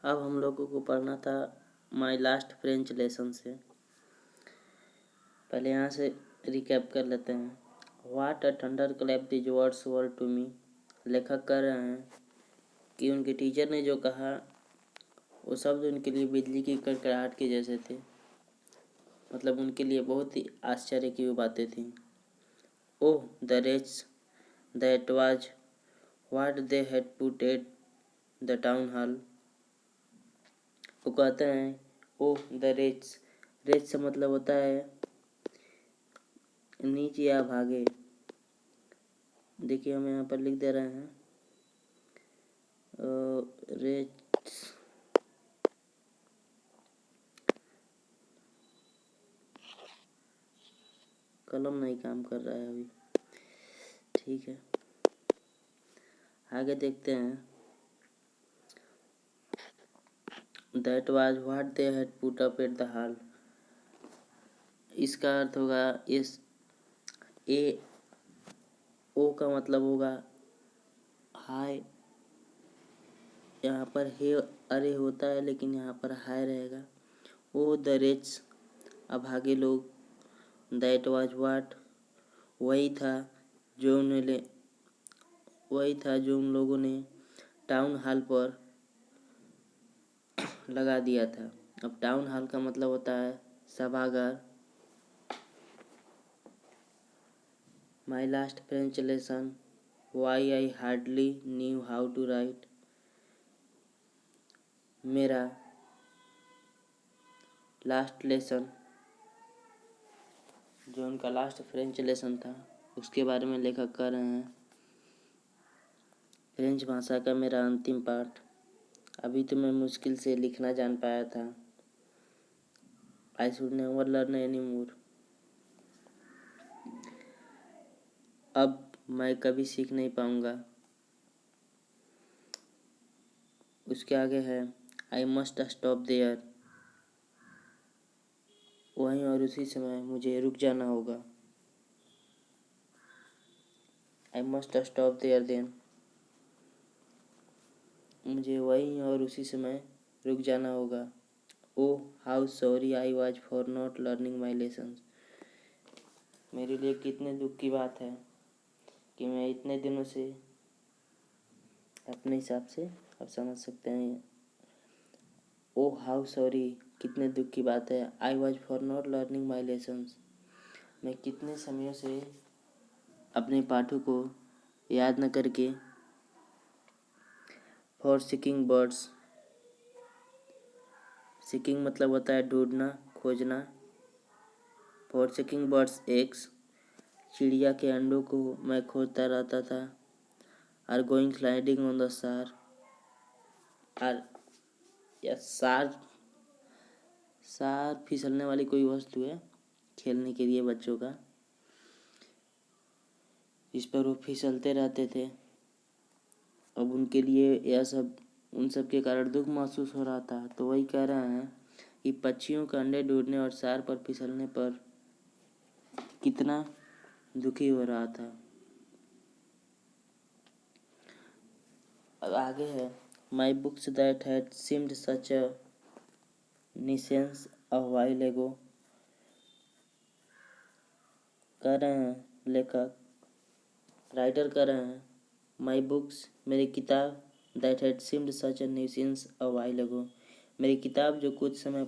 अब हम लोगों को पढ़ना था माई लास्ट फ्रेंच लेसन से। पहले यहाँ से रिकैप कर लेते हैं। What a thunderclap these words were to me. लेखक कह रहे हैं कि उनके टीचर ने जो कहा वो शब्द उनके लिए बिजली की कड़कड़ाहट के जैसे थे। मतलब उनके लिए बहुत ही आश्चर्य की वो बातें थीं। ओह the rates that was what they had put at the town hall. वो कहते हैं ओह द रेट्स। रेट्स से मतलब होता है नीच या भागे। देखिए हम यहाँ पर लिख दे रहे हैं रेट्स कलम नहीं काम कर रहा है अभी। ठीक है, आगे देखते हैं। That was what they had put up at the hall. इसका अर्थ होगा इस ए ओ का मतलब होगा हाय। यहाँ पर हे अरे होता है लेकिन यहाँ पर हाय रहेगा। ओ द रिच अभागे लोग। दैट वाज व्हाट जो उन्हें वही था जो उन लोगों ने टाउन हॉल पर लगा दिया था। अब टाउन हॉल का मतलब होता है सभागार। My last French lesson why I hardly knew how to write. मेरा लास्ट लेसन जो उनका लास्ट फ्रेंच लेसन था उसके बारे में लेखक कह रहे हैं फ्रेंच भाषा का मेरा अंतिम पाठ अभी तो मैं मुश्किल से लिखना जान पाया था। आई should never learn any more. अब मैं कभी सीख नहीं पाऊंगा। उसके आगे है आई मस्ट स्टॉप देयर। वहीं और उसी समय मुझे रुक जाना होगा। I must stop there then. मुझे वहीं और उसी समय रुक जाना होगा। Oh how sorry I was for not learning my lesson. मेरे लिए कितने दुख की बात है कि मैं इतने दिनों से अपने हिसाब से आप समझ सकते हैं। ओह हाउ सॉरी कितने दुख की बात है। आई was for not learning my lessons. मैं कितने समयों से अपने पाठों को याद न करके फॉर सीकिंग बर्ड्स। सीकिंग मतलब होता है ढूंढना खोजना। फॉर सीकिंग बर्ड्स एग्स चिड़िया के अंडों को मैं खोजता रहता था। Or going sliding on the Saar. Or या सार सार फिसलने वाली कोई वस्तु है खेलने के लिए बच्चों का। इस पर वो फिसलते रहते थे। अब उनके लिए यह सब उन सब के कारण दुख महसूस हो रहा था। तो वही कह रहे हैं कि पक्षियों के अंडे ढूंढने और सार पर फिसलने पर कितना दुखी हो रहा था। अब आगे है my books that had seemed such a nuisance a while ago. कह रहे हैं लेखक राइटर कह रहे हैं माई बुक्स मेरी किताब that had seemed such a nuisance a while एगो। मेरी किताब जो कुछ समय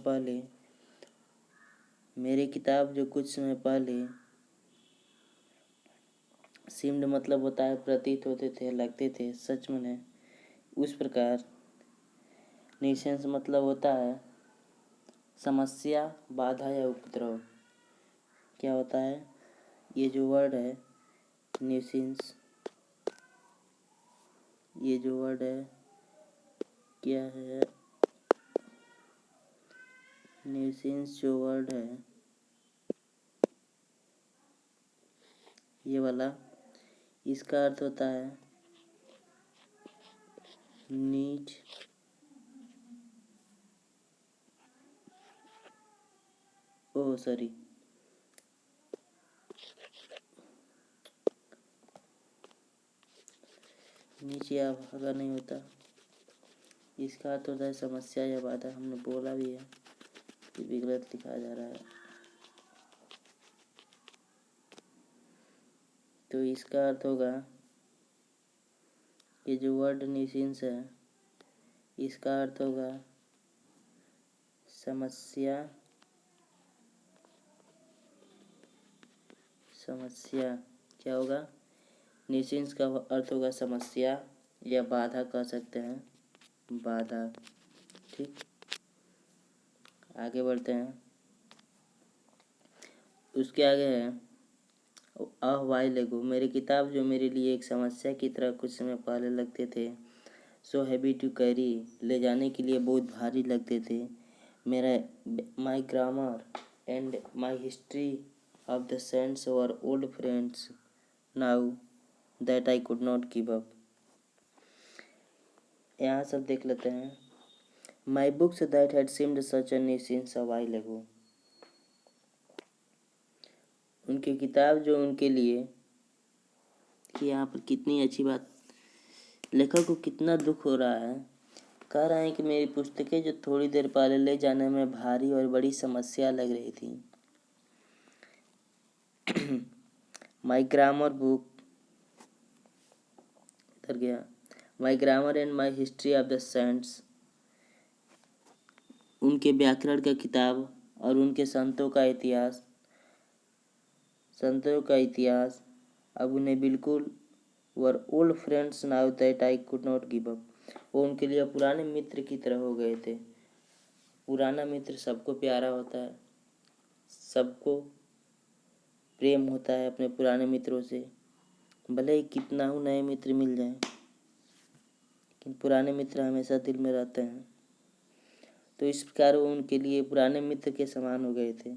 पहले सीम्ड मतलब होता है प्रतीत होते थे लगते थे सच में उस प्रकार। न्यूसेंस मतलब होता है समस्या बाधा या उपद्रव। क्या होता है ये जो वर्ड है न्यूसेंस, ये जो वर्ड है क्या है न्यूसेंस जो वर्ड है ये वाला इसका अर्थ होता है नीच ओह सॉरी नीच या भागा नहीं होता। इसका अर्थ होता है समस्या या बाधा। हमने बोला भी है कि भी गलत लिखा जा रहा है। तो इसका अर्थ होगा कि जो वर्ड न्यूसेंस है इसका अर्थ होगा समस्या। समस्या क्या होगा? न्यूसेंस का अर्थ होगा समस्या या बाधा कह सकते हैं, बाधा। ठीक, आगे बढ़ते हैं। उसके आगे है अ वाइल एगो। मेरी किताब जो मेरे लिए एक समस्या की तरह कुछ समय पहले लगते थे, सो हैवी टू कैरी, ले जाने के लिए बहुत भारी लगते थे। मेरा my grammar and my history of the saints were old friends now that I could not give up. यहाँ सब देख लेते हैं। My books that had seemed such a nuisance a while ago. उनकी किताब जो उनके लिए, कि यहाँ पर कितनी अच्छी बात, लेखक को कितना दुख हो रहा है। कह रहे हैं कि मेरी पुस्तकें जो थोड़ी देर पहले ले जाने में भारी और बड़ी समस्या लग रही थी। माई ग्रामर बुक, इधर गया, my grammar and my history of the saints, उनके व्याकरण का किताब और उनके संतों का इतिहास अब उन्हें बिल्कुल were old friends now that I could not give up. वो उनके लिए पुराने मित्र की तरह हो गए थे। पुराना मित्र सबको प्यारा होता है, सबको प्रेम होता है अपने पुराने मित्रों से, भले ही कितना हो नए मित्र मिल जाएं, लेकिन पुराने मित्र हमेशा दिल में रहते हैं। तो इस प्रकार वो उनके लिए पुराने मित्र के समान हो गए थे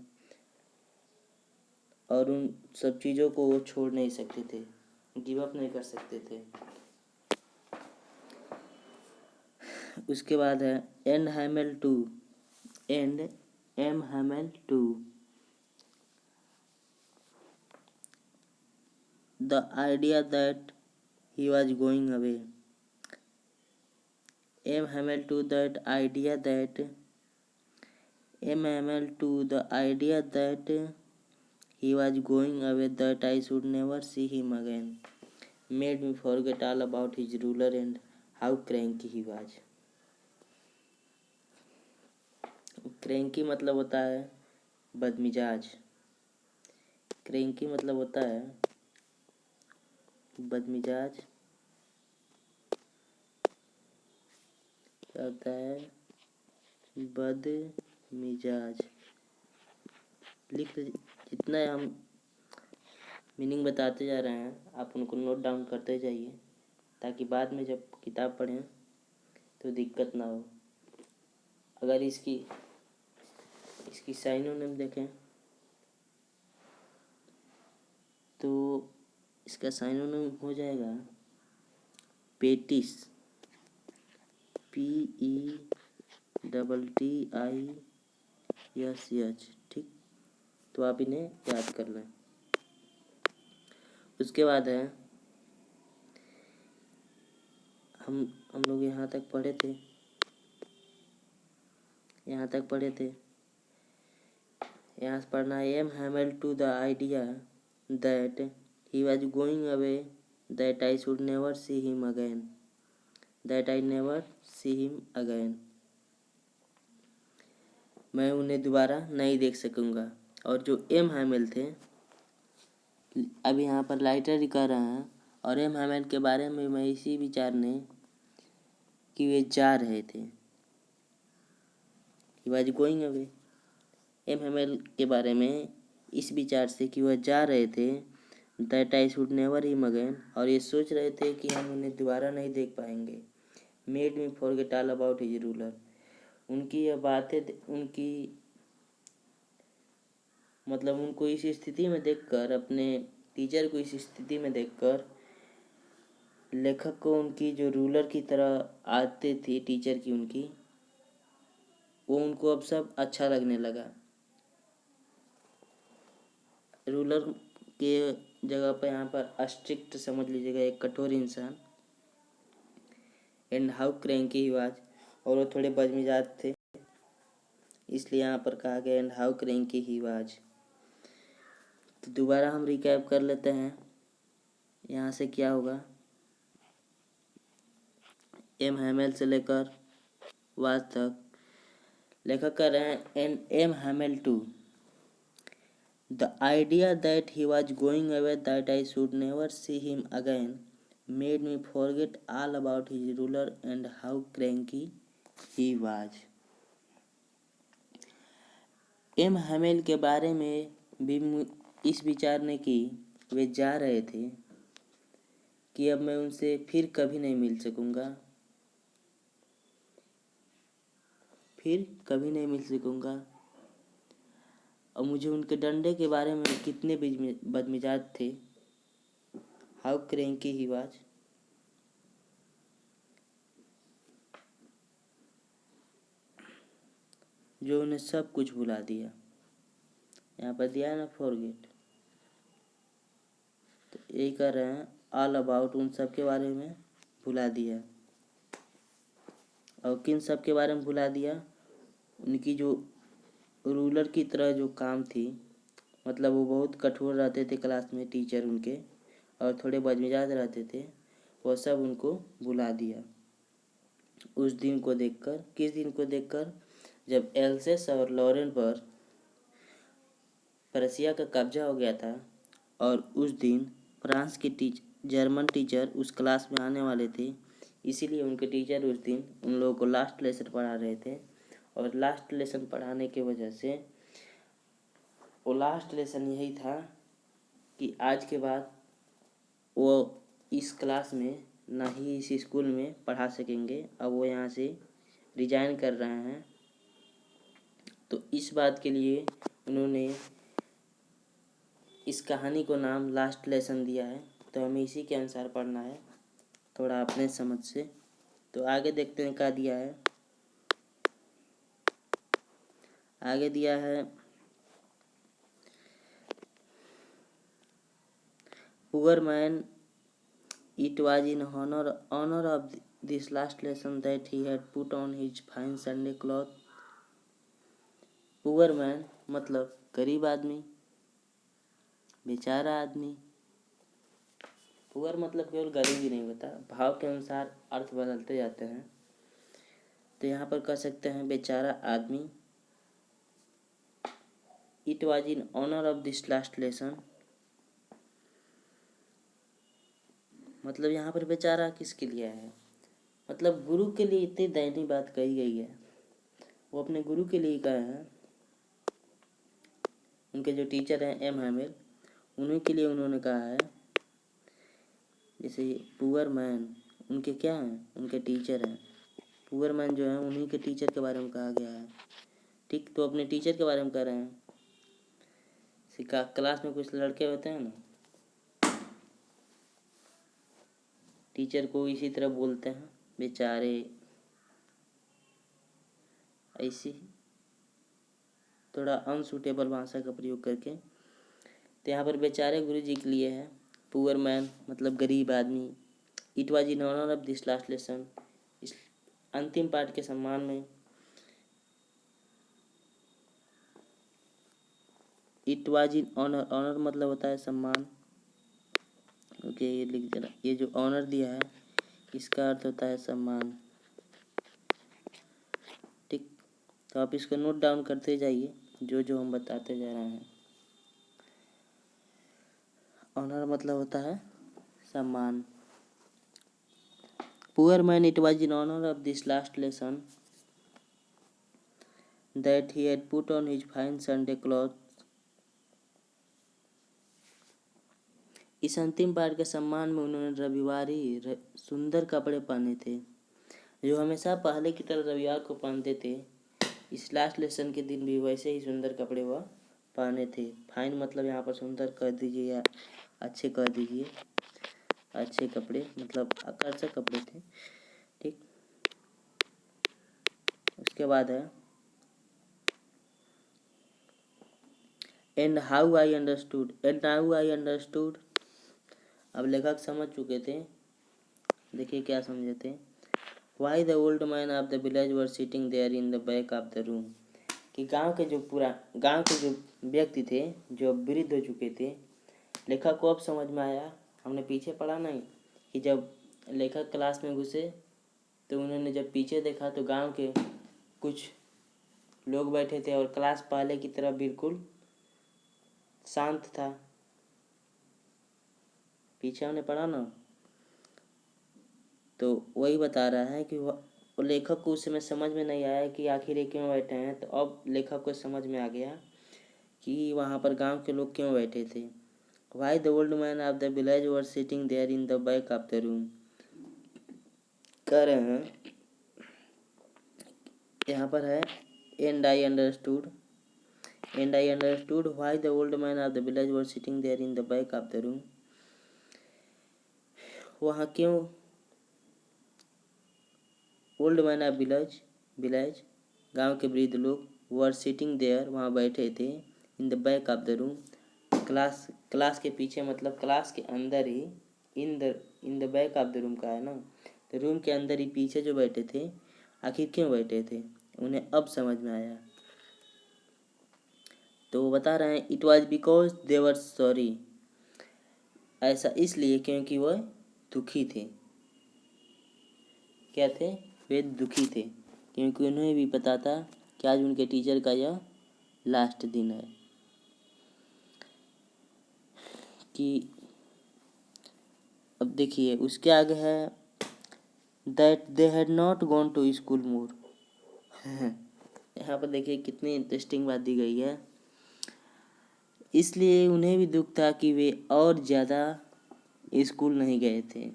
और उन सब चीज़ों को वो छोड़ नहीं सकते थे, गिव अप नहीं कर सकते थे। उसके बाद है and Hamel too, and M Hamel too, the idea that he was going away. M Hamel too that idea that, M Hamel too the idea that he was going away, that I should never see him again, made me forget all about his ruler and how cranky he was. cranky मतलब होता है बदमिजाज। cranky मतलब होता है बदमिजाज। क्या होता है? बदमिजाज। लिख, जितना हम मीनिंग बताते जा रहे हैं आप उनको नोट डाउन करते जाइए, ताकि बाद में जब किताब पढ़ें तो दिक्कत ना हो। अगर इसकी साइनोनिम देखें तो इसका साइनोनिम हो जाएगा पेटिस, PETTISH। ठीक, तो आप इन्हें याद कर लें। उसके बाद है हम लोग यहाँ तक पढ़े थे। यहाँ से पढ़ना है M Hamel too the idea that he was going away, that I should never see him again, that I never see him again. मैं उन्हें दोबारा नहीं देख सकूँगा। और जो एम हैमल थे, अब यहाँ पर लाइटर ही कह रहे हैं, और एम हैमल के बारे में मैं इसी विचार ने कि वे जा रहे थे, he was going away. M Hamel के बारे में इस विचार से कि वह जा रहे थे, that I should never him again, और ये सोच रहे थे कि हम उन्हें दोबारा नहीं देख पाएंगे। Made me forget all about his ruler, उनकी यह बातें, उनकी मतलब उनको इस स्थिति में देखकर, अपने टीचर को इस स्थिति में देखकर, लेखक को उनकी जो रूलर की तरह आदतें थी टीचर की उनकी, वो उनको अब सब अच्छा लगने लगा। रूलर के जगह पर यहाँ पर स्ट्रिक्ट समझ लीजिएगा, एक कठोर इंसान। And how cranky he was, और वो थोड़े बदमिजाज थे, इसलिए यहाँ पर कहा गया and how cranky he was. तो दोबारा हम रिकैप कर लेते हैं यहाँ से क्या होगा। एम हैमेल से लेकर वाज तक लेखक कर रहे हैं and M Hamel too the idea that he was going away that I should never see him again made me forget all about his ruler and how cranky he was. M Hamel के बारे में भी इस विचार ने कि वे जा रहे थे कि अब मैं उनसे फिर कभी नहीं मिल सकूंगा, और मुझे उनके डंडे के बारे में कितने बदमिजाज थे, हाउ क्रैंकी ही वाज। जो उन्हें सब कुछ भुला दिया। यहाँ पर दिया है ना फॉरगेट, तो यही कर रहे हैं ऑल अबाउट, उन सब के बारे में भुला दिया। और किन सब के बारे में भुला दिया? उनकी जो रूलर की तरह जो काम थी, मतलब वो बहुत कठोर रहते थे क्लास में टीचर उनके, और थोड़े बदमिजाज रहते थे, वो सब उनको भुला दिया उस दिन को देखकर। किस दिन को देखकर? जब एल्सेस और लॉरेन पर प्रशिया का कब्जा हो गया था, और उस दिन फ्रांस के जर्मन टीचर उस क्लास में आने वाले थे, इसीलिए उनके टीचर उस दिन उन लोगों को लास्ट लेसन पढ़ा रहे थे। और लास्ट लेसन पढ़ाने की वजह से वो लास्ट लेसन यही था कि आज के बाद वो इस क्लास में ना ही इस स्कूल में पढ़ा सकेंगे। अब वो यहाँ से रिजाइन कर रहे हैं। तो इस बात के लिए उन्होंने इस कहानी को नाम लास्ट लेसन दिया है। तो हमें इसी के अनुसार पढ़ना है, थोड़ा अपने समझ से। तो आगे देखते हैं क्या दिया है। आगे दिया है poor man, it was in honor of this last lesson that he had put on his fine Sunday cloth. Poor man मतलब गरीब आदमी, बेचारा आदमी। पुअर मतलब केवल गरीब ही नहीं होता, भाव के अनुसार अर्थ बदलते जाते हैं। तो यहाँ पर कह सकते हैं बेचारा आदमी। It was in honour of this last lesson, मतलब यहाँ पर बेचारा किसके लिए है? मतलब गुरु के लिए इतनी दयनीय बात कही गई है। वो अपने गुरु के लिए कहे हैं। उनके जो टीचर हैं एम हैमेल, उन्हीं के लिए उन्होंने कहा है। जैसे पुअर मैन उनके क्या हैं? उनके टीचर हैं। पुअर मैन जो है उन्हीं के टीचर के बारे में कहा गया है। ठीक, तो अपने टीचर के बारे में कह रहे हैं। सिखा क्लास में कुछ लड़के होते हैं ना, टीचर को इसी तरह बोलते हैं बेचारे, ऐसी थोड़ा अनसूटेबल भाषा का प्रयोग करके। तो यहाँ पर बेचारे गुरु जी के लिए है। पुअर मैन मतलब गरीब आदमी। It was in honour of this last lesson, इस अंतिम पाठ के सम्मान में। It was in honour, honour मतलब होता है सम्मान। ओके, ये लिख देना। ये जो ऑनर दिया है इसका अर्थ होता है सम्मान। ठीक, तो आप इसको नोट डाउन करते जाइए जो जो हम बताते जा रहे हैं। ऑनर मतलब होता है सम्मान। Poor man, it was in honour of this last lesson that he had put on his fine Sunday clothes. इस अंतिम पाठ के सम्मान में उन्होंने रविवारी सुंदर कपड़े पहने थे, जो हमेशा पहले की तरह रविवार को पहनते थे। इस लास्ट लेसन के दिन भी वैसे ही सुंदर कपड़े वह पहने थे। फाइन मतलब यहाँ पर सुंदर कर दीजिए या अच्छे कर दीजिए। अच्छे कपड़े मतलब आकर्षक कपड़े थे। ठीक, उसके बाद है and how I understood. And how I understood, अब लेखक समझ चुके थे। देखिए क्या समझे थे। Why the old man of the village were sitting there in the back of the room, कि गांव के जो व्यक्ति थे जो वृद्ध हो चुके थे, लेखक को अब समझ में आया। हमने पीछे पढ़ा नहीं कि जब लेखक क्लास में घुसे तो उन्होंने जब पीछे देखा तो गांव के कुछ लोग बैठे थे और क्लास पहले की तरह बिल्कुल शांत था। पीछे हमने पढ़ा ना, तो वही बता रहा है कि वो लेखक को उस समय समझ में नहीं आया कि आखिर ये क्यों बैठे हैं। तो अब लेखक को समझ में आ गया कि वहाँ पर गांव के लोग क्यों बैठे थे। Why the old man of the village were sitting there in the back of the room, कह रहे हैं यहाँ पर है and I understood why the old man of the village were sitting there in the back of the room. वहाँ क्यों old man of village गांव के वृद्ध लोग वर सिटिंग देयर वहाँ बैठे थे in the back of the room, class के पीछे, मतलब क्लास के अंदर ही। In the back of the room का है ना, तो रूम के अंदर ही पीछे जो बैठे थे आखिर क्यों बैठे थे, उन्हें अब समझ में आया। तो वो बता रहे हैं it was because they were sorry, ऐसा इसलिए क्योंकि वह दुखी थे। क्या थे? वे दुखी थे, क्योंकि उन्हें भी पता था कि आज उनके टीचर का यह लास्ट दिन है। कि अब देखिए उसके आगे है that they had not gone to school more. यहाँ पर देखिए कितनी इंटरेस्टिंग बात दी गई है। इसलिए उन्हें भी दुख था कि वे और ज़्यादा स्कूल नहीं गए थे।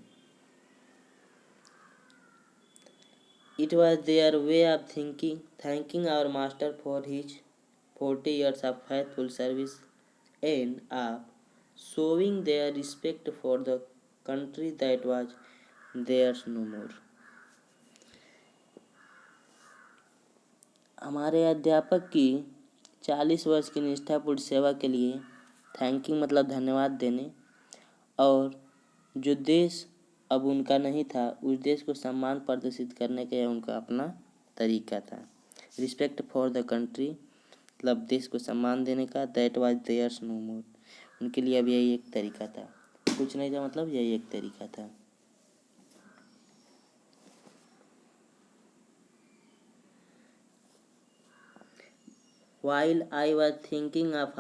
It was their way of thanking our master for his 40 years of faithful service and of showing their respect for the country that was theirs no more। हमारे अध्यापक की 40 वर्ष की निष्ठापूर्ण सेवा के लिए थैंकिंग मतलब धन्यवाद देने, और जो देश अब उनका नहीं था उस देश को सम्मान प्रदर्शित करने का उनका अपना तरीका था। रिस्पेक्ट फॉर द कंट्री मतलब देश को सम्मान देने का, दैट वाज देयर्स नो मोर, उनके लिए अब यही एक तरीका था, कुछ नहीं था, मतलब यही एक तरीका था। While I was thinking of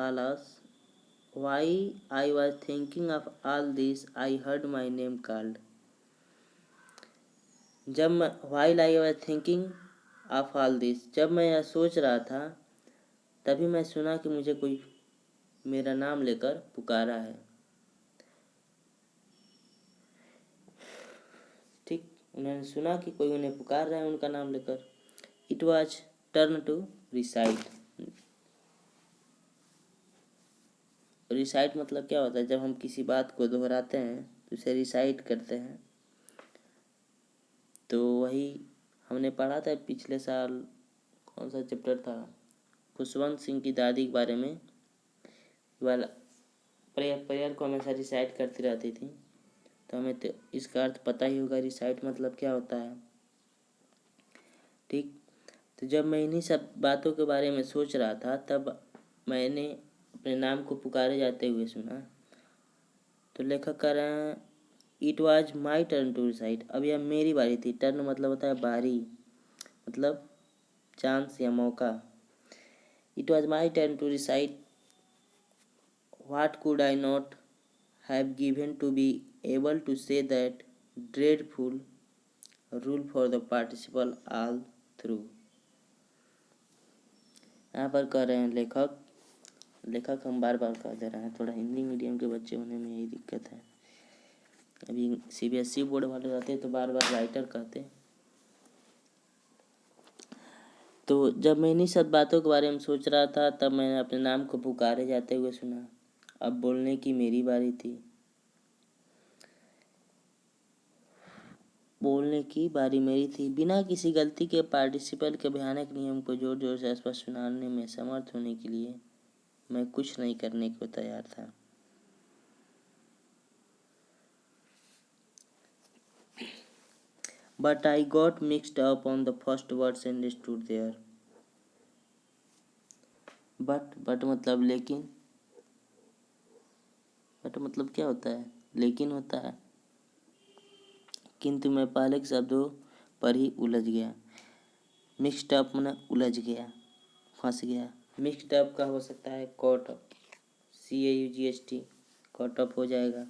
all this, I heard my name called। while I was thinking of all this, जब मैं यह सोच रहा था तभी मैं सुना कि मुझे कोई मेरा नाम लेकर पुकारा है। ठीक, उन्होंने सुना कि कोई उन्हें पुकार रहा है उनका नाम लेकर। It was turn to recite. Recite मतलब क्या होता है? जब हम किसी बात को दोहराते हैं तो उसे रिसाइट करते हैं। तो वही हमने पढ़ा था पिछले साल, कौन सा चैप्टर था, खुशवंत सिंह की दादी के बारे में। वाला प्रेयर को हमेशा रिसाइट करती रहती थी, तो हमें तो इसका अर्थ पता ही होगा रिसाइट मतलब क्या होता है। ठीक, तो जब मैं इन्हीं सब बातों के बारे में सोच रहा था तब मैंने अपने नाम को पुकारे जाते हुए सुना। तो लेखक कह रहे हैं it was my turn to recite, अब यह मेरी बारी थी। टर्न मतलब होता है बारी, मतलब चांस या मौका। It was my turn to recite what could I not have given to be able to say that dreadful rule for the participle all through. यहाँ पर कह रहे हैं लेखक हम बार बार कह दे रहे हैं, थोड़ा हिंदी मीडियम के बच्चे होने में यही दिक्कत है। अभी CBSE बोर्ड वाले रहते तो बार बार राइटर कहते। तो जब मैं इन्हीं सब बातों के बारे में सोच रहा था तब मैंने अपने नाम को पुकारे जाते हुए सुना। अब बोलने की मेरी बारी थी, बोलने की बारी मेरी थी। बिना किसी गलती के पार्टिसिपल के भयानक नियम को जोर जोर से स्पष्ट सुनाने में समर्थ होने के लिए मैं कुछ नहीं करने को तैयार था। But I got mixed up on the first words and stood there. But मतलब लेकिन, बट मतलब क्या होता है? लेकिन होता है। किंतु मैं पहले के शब्दों पर ही उलझ गया। मिक्स्ड अप माने उलझ गया, फंस गया। मिक्स्ड अप का हो सकता है caught up, CAUGHT, caught up हो जाएगा।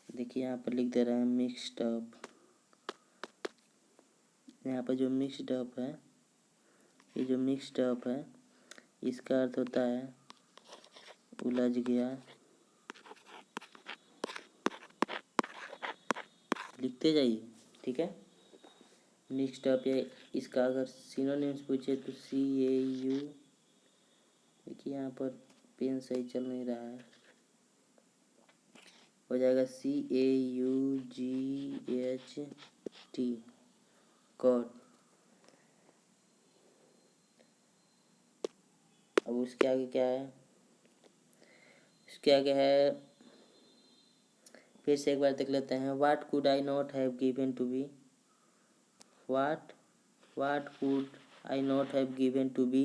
देखिए यहाँ पर लिख दे रहा है मिक्स्ड अप। यहाँ पर जो मिक्स्ड अप है, ये जो मिक्स्ड अप है, इसका अर्थ होता है उलझ गया। लिखते जाइए, ठीक है। मिक्स्ड अप या इसका अगर सिनोनिम्स पूछे तो CAU, देखिए यहाँ पर पेन सही चल नहीं रहा है, हो जाएगा CAUGHT, कॉट। अब उसके आगे क्या है? इसके आगे है, फिर से एक बार देख लेते हैं। What could I not have given to be? What could I not have given to be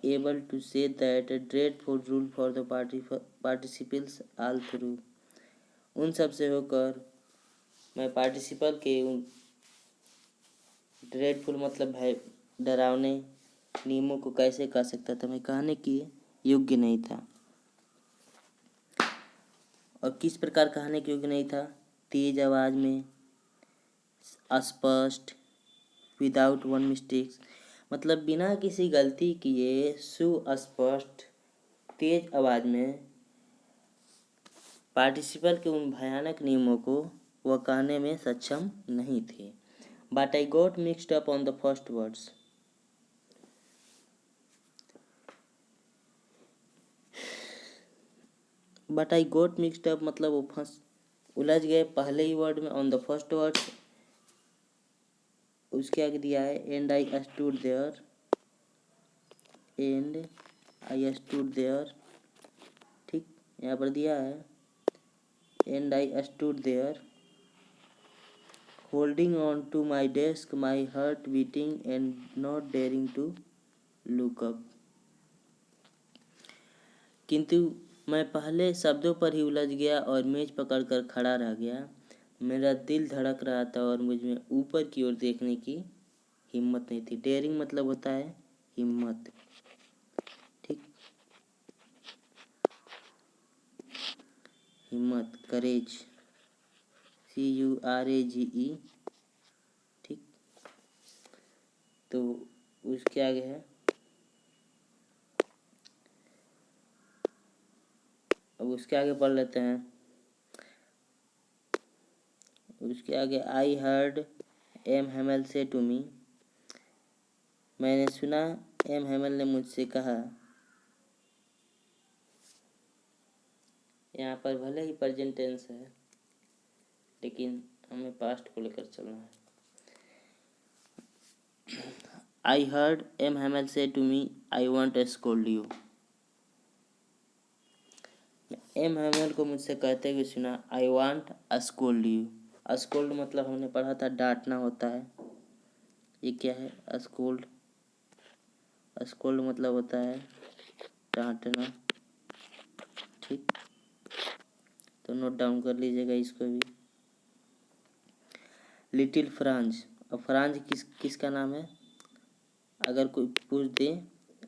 able to say that dreadful rule for the participles all through? उन सब से होकर मैं पार्टिसिपल के उन ड्रेडफुल मतलब है डरावने नियमों को कैसे कह सकता था? मैं कहने की योग्य नहीं था। और किस प्रकार कहने के योग्य नहीं था? तेज आवाज में, स्पष्ट, विदाउट वन मिस्टेक्स, मतलब बिना किसी गलती किए सुस्पष्ट तेज आवाज में पार्टिसिपल के उन भयानक नियमों को वह कहने में सक्षम नहीं थे। But I got mixed up on the first words. But I got mixed up मतलब वो उलझ गए पहले ही वर्ड में, ऑन द फर्स्ट वर्ड्स। उसके आगे दिया है and I stood there, and I stood there, ठीक। यहाँ पर दिया है and I stood there holding on to my desk, my heart beating and not daring to look up. किंतु मैं पहले शब्दों पर ही उलझ गया और मेज पकड़कर खड़ा रह गया। मेरा दिल धड़क रहा था और मुझ में ऊपर की ओर देखने की हिम्मत नहीं थी। डेयरिंग मतलब होता है हिम्मत, ठीक। हिम्मत, करेज, CURAGE, ठीक। तो उसके आगे है, अब उसके आगे पढ़ लेते हैं। उसके आगे आई heard M. Hamel say to मी, मैंने सुना M. Hamel ने मुझसे कहा। यहाँ पर भले ही प्रेजेंट टेंस है लेकिन हमें पास्ट को लेकर चलना है। I heard M. Hamel say to me I want to scold you. M. Hamel को मुझसे कहते हुए सुना I want scold you. Scold मतलब हमने पढ़ा था डांटना होता है। ये क्या है? स्कोल्ड, स्कोल्ड मतलब होता है डांटना, ठीक। तो नोट डाउन कर लीजिएगा इसको भी। लिटिल फ्रांज, अब फ्रांज किसका नाम है? अगर कोई पूछ दे,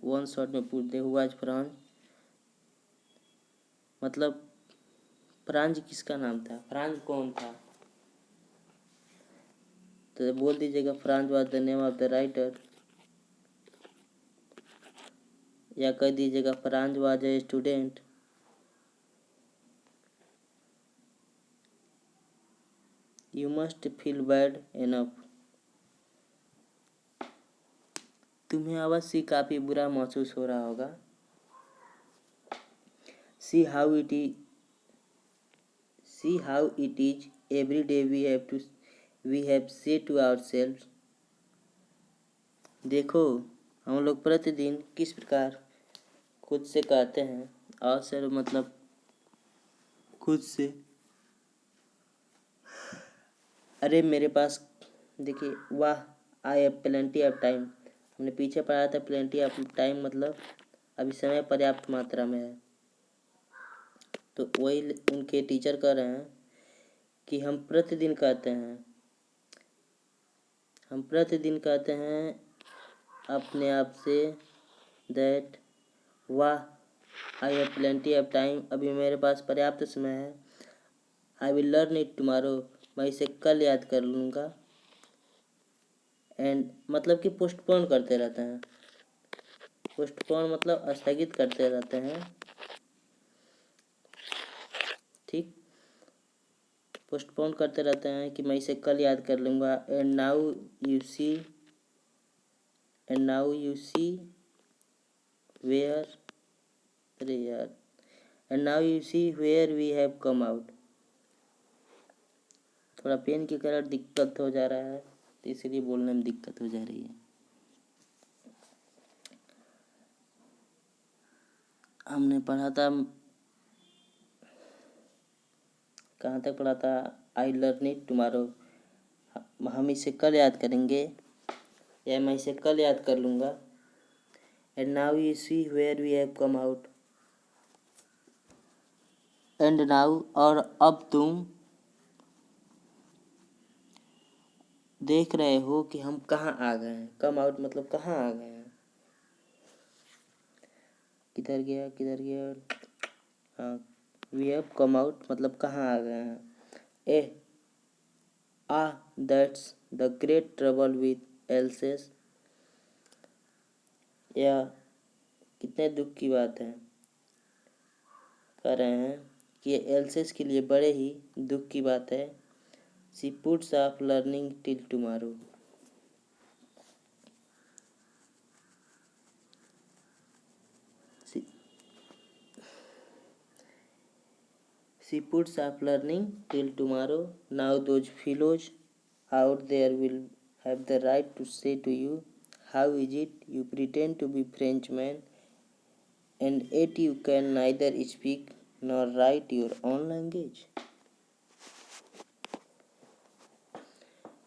वन शॉट में पूछ दे हु वाज फ्रांज, मतलब फ्रांज किसका नाम था, फ्रांज कौन था, तो बोल दीजिएगा Franz was the name of the writer, या कह दीजिएगा Franz was a student. You must feel bad enough, तुम्हें अवश्य काफी बुरा महसूस हो रहा होगा। See how it is every day we have say to ourselves, देखो हम लोग प्रतिदिन किस प्रकार खुद से कहते हैं। अवसर मतलब खुद से, अरे मेरे पास देखिए, वाह, I have plenty of time. हमने पीछे पढ़ा था प्लेंटी ऑफ टाइम मतलब अभी समय पर्याप्त मात्रा में है। तो वही उनके टीचर कह रहे हैं कि हम प्रतिदिन कहते हैं अपने आप से दैट वाह, I have plenty of time, अभी मेरे पास पर्याप्त समय है। I will learn it tomorrow, मैं इसे कल याद कर लूँगा। एंड मतलब कि पोस्टपोन करते रहते हैं। पोस्टपोन मतलब स्थगित करते रहते हैं, ठीक। पोस्टपोन करते रहते हैं कि मैं इसे कल याद कर लूँगा। And now you see where अरे यार and now you see where we have come out. थोड़ा पेन के कारण दिक्कत हो जा रहा है, तो इसलिए बोलने में दिक्कत हो जा रही है। हमने पढ़ा था, कहाँ तक पढ़ा था? आई लर्न इट टुमारो, हम इसे कल याद करेंगे या मैं इसे कल याद कर लूँगा। And now you see where we have come out, and now और अब तुम देख रहे हो कि हम कहाँ आ गए हैं। कम आउट मतलब कहाँ आ गए हैं, किधर गया। हाँ, वी हैव कम आउट मतलब कहाँ आ गए हैं। That's the great trouble with else's, यह कितने दुख की बात है। कह रहे हैं कि ये एल्सेस के लिए बड़े ही दुख की बात है। She puts of learning till tomorrow, she puts off learning till tomorrow. Now those fellows out there will have the right to say to you, how is it you pretend to be Frenchman and yet you can neither speak nor write your own language?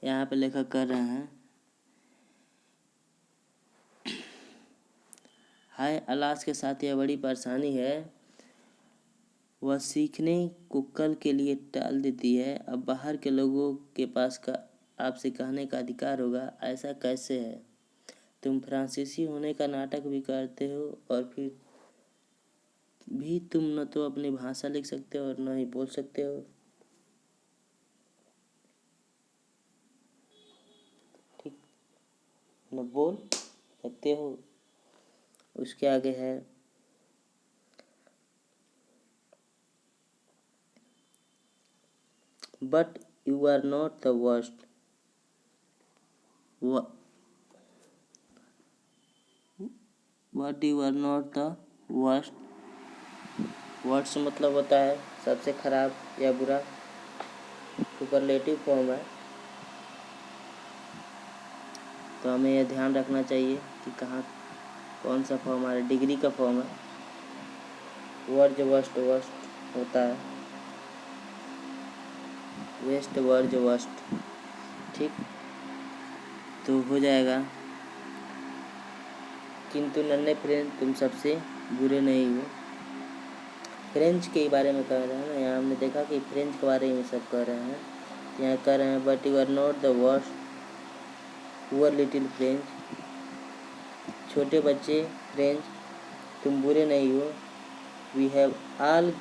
यहाँ पे लेखक कर रहे हैं, हाय alas के साथ यह बड़ी परेशानी है, वह सीखने को कल के लिए टाल देती है। अब बाहर के लोगों के पास का आपसे कहने का अधिकार होगा, ऐसा कैसे है? तुम फ्रांसीसी होने का नाटक भी करते हो और फिर भी तुम न तो अपनी भाषा लिख सकते हो और न ही बोल सकते हो। ठीक, न बोल सकते हो। उसके आगे है, but you are not the worst. But you are not the worst. Worst मतलब होता है सबसे खराब या बुरा, सुपरलेटिव फॉर्म है। तो हमें यह ध्यान रखना चाहिए कि कहाँ कौन सा फॉर्म हमारे डिग्री का फॉर्म है। वर्ज वर्स्ट होता है, वेस्ट वर्ज वर्स्ट, ठीक। तो हो जाएगा, किंतु नन्हे फ्रेंच तुम सबसे बुरे नहीं हो। फ्रेंच के बारे में कह रहे हैं ना, यहाँ हमने देखा कि फ्रेंच के बारे में सब कह रहे हैं। यहाँ कह रहे हैं but you are not the worst, poor little Franz, छोटे बच्चे फ्रेंच तुम बुरे नहीं हो। We have all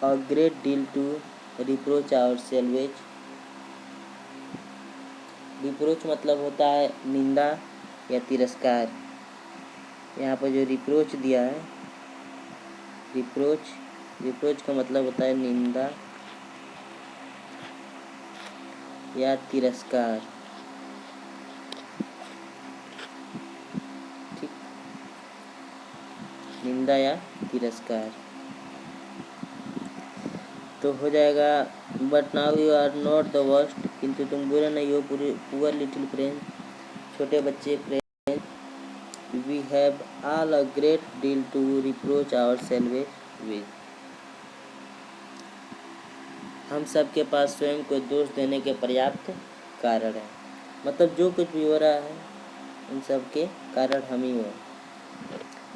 a great deal to reproach ourselves. Reproach मतलब होता है निंदा या तिरस्कार। यहाँ पर जो रिप्रोच दिया है, रिप्रोच का मतलब होता है निंदा या तिरस्कार, ठीक, निंदा या तिरस्कार। तो हो जाएगा but now you are not the worst, किंतु तुम बुरे नहीं हो। पुअर लिटिल फ्रेंच, छोटे बच्चे Franz, we have all a great deal to reproach ourselves with. हम सब के पास स्वयं को दोष देने के पर्याप्त कारण है। मतलब जो कुछ भी हो रहा है उन सब के कारण हम ही हैं।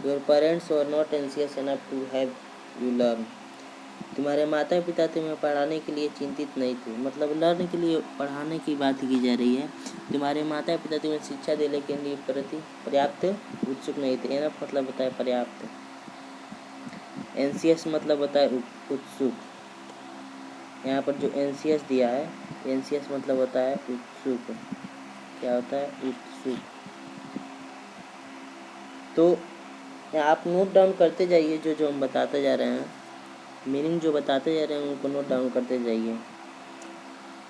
Your parents were not anxious enough to have you learn. तुम्हारे माता पिता तुम्हें पढ़ाने के लिए चिंतित नहीं थे। मतलब लर्न के लिए पढ़ाने की बात की जा रही है। तुम्हारे माता पिता तुम्हें शिक्षा देने के लिए प्रति पर्याप्त उत्सुक नहीं थे। इनफ मतलब होता है पर्याप्त। एंशियस मतलब होता है उत्सुक। यहाँ पर जो एंशियस दिया है, एंशियस मतलब होता है उत्सुक। क्या होता है? उत्सुक। तो आप नोट डाउन करते जाइए जो जो हम बताते जा रहे हैं, मीनिंग जो बताते जा रहे हैं उनको नोट डाउन करते जाइए।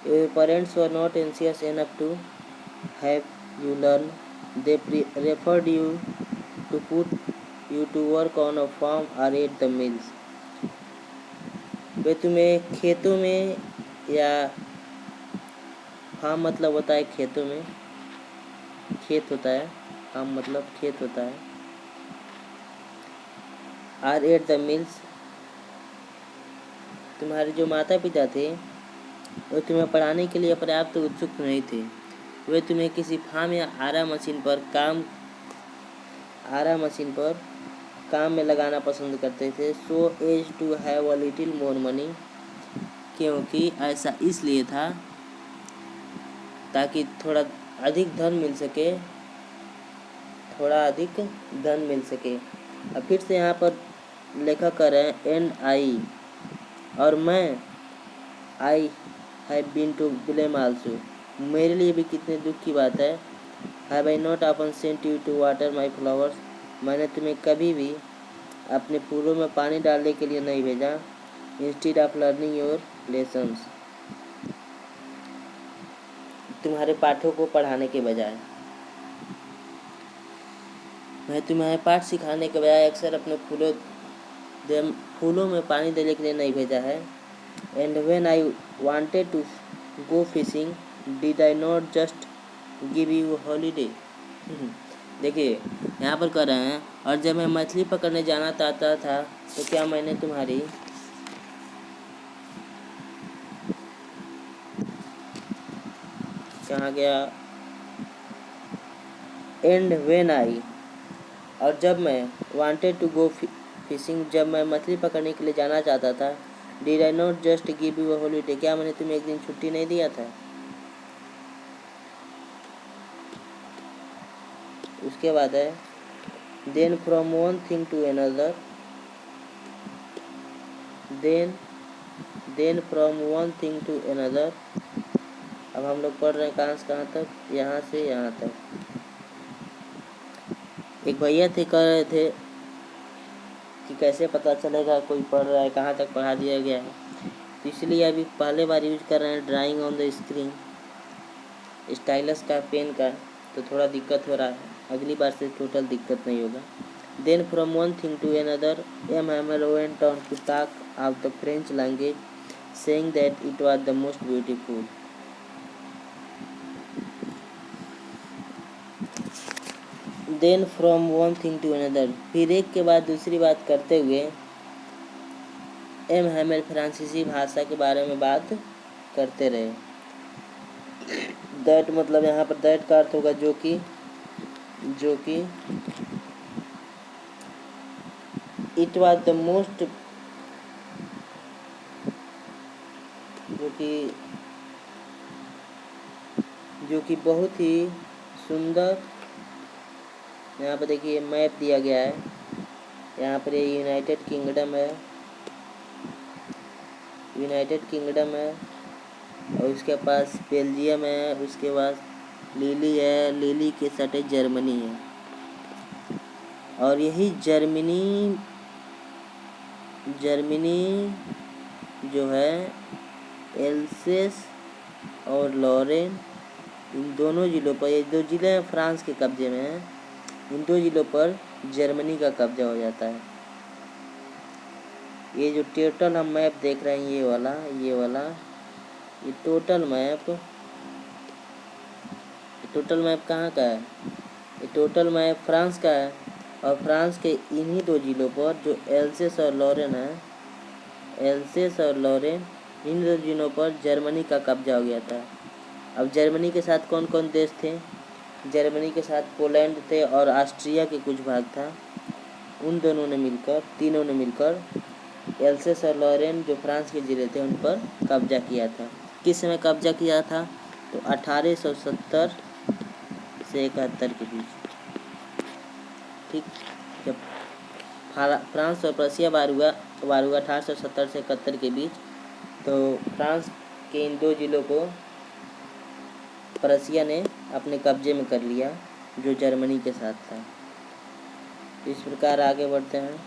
Your parents were not anxious enough to have you learn. They referred you to put you to work on a farm or at the mills. वे तुम्हें खेतों में, या फार्म मतलब होता है खेतों में, खेत होता है, फार्म मतलब खेत होता है, और एट द मिल्स, तुम्हारे जो माता पिता थे वो तुम्हें पढ़ाने के लिए पर्याप्त उत्सुक नहीं थे। वे तुम्हें किसी फार्म या आरा मशीन पर काम में लगाना पसंद करते थे। So as to have a little more money, क्योंकि ऐसा इसलिए था ताकि थोड़ा अधिक धन मिल सके, अब फिर से यहाँ पर लेखक कर रहे हैं एंड आई, और मैं, I have been to blame also, मेरे लिए भी कितने दुख की बात है। Have I not often sent you to water my flowers, मैंने तुम्हें कभी भी अपने फूलों में पानी डालने के लिए नहीं भेजा। Instead of learning your lessons, तुम्हारे पाठों को पढ़ाने के बजाय, मैं तुम्हें पाठ सिखाने के बजाय अक्सर अपने फूलों में पानी देने के लिए नहीं भेजा है। And when I wanted to go fishing did I not just give you holiday. देखिए यहाँ पर कर रहे हैं, और जब मैं मछली पकड़ने जाना चाहता था तो क्या मैंने तुम्हारी, कहाँ गया, एंड व्हेन आई, और जब मैं वांटेड टू गो फिशिंग, जब मैं मछली पकड़ने के लिए जाना चाहता था, did I not just give you a holiday, क्या मैंने तुम्हें एक दिन छुट्टी नहीं दिया था। उसके बाद है then from one thing to another, then from one thing to another. अब हम लोग पढ़ रहे हैं कहाँ से कहाँ तक, यहाँ से यहाँ तक। एक भैया थे, कह रहे थे कि कैसे पता चलेगा कोई पढ़ रहा है, कहाँ तक पढ़ा दिया गया है। तो इसलिए अभी पहले बार यूज कर रहे हैं drawing on the screen, stylus का, पेन का, तो थोड़ा दिक्कत हो रहा है। अगली बार से टोटल दिक्कत नहीं होगा। Then from one thing to another M Hamel went on to talk of the French language, saying that it was the most beautiful. Then from one thing to another, फिर एक के बाद दूसरी बात करते हुए एम हैमर फ्रांसीसी भाषा के बारे में बात करते रहे। दैट मतलब यहाँ पर दैट का अर्थ होगा जो कि इट वाज द मोस्ट, जो कि बहुत ही सुंदर। यहाँ पर देखिए मैप दिया गया है, यहाँ पर ये यूनाइटेड किंगडम है, और उसके पास बेल्जियम है, उसके पास लिली है, लिली के सटे जर्मनी है, और यही जर्मनी जो है एल्सेस और लॉरेन, इन दोनों जिलों पर, ये दो जिले हैं फ्रांस के कब्जे में हैं, इन दो जिलों पर जर्मनी का कब्जा हो जाता है। ये जो टोटल हम मैप देख रहे हैं, ये टोटल मैप कहाँ का है? ये टोटल मैप फ्रांस का है, और फ्रांस के इन्हीं दो जिलों पर जो एल्सेस और लॉरेन है, इन दिनों पर जर्मनी का कब्जा हो गया था। अब जर्मनी के साथ कौन कौन देश थे? जर्मनी के साथ पोलैंड थे और ऑस्ट्रिया के कुछ भाग था। उन दोनों ने मिलकर, तीनों ने मिलकर एल्सेस और लॉरेन जो फ्रांस के ज़िले थे उन पर कब्जा किया था। किस समय कब्जा किया था? तो 1870 से 71 के बीच। ठीक, जब फ्रांस और प्रशिया वार हुआ 1870 से 71 के बीच, तो फ्रांस के इन 2 जिलों को प्रशिया ने अपने कब्जे में कर लिया जो जर्मनी के साथ था। इस प्रकार आगे बढ़ते हैं।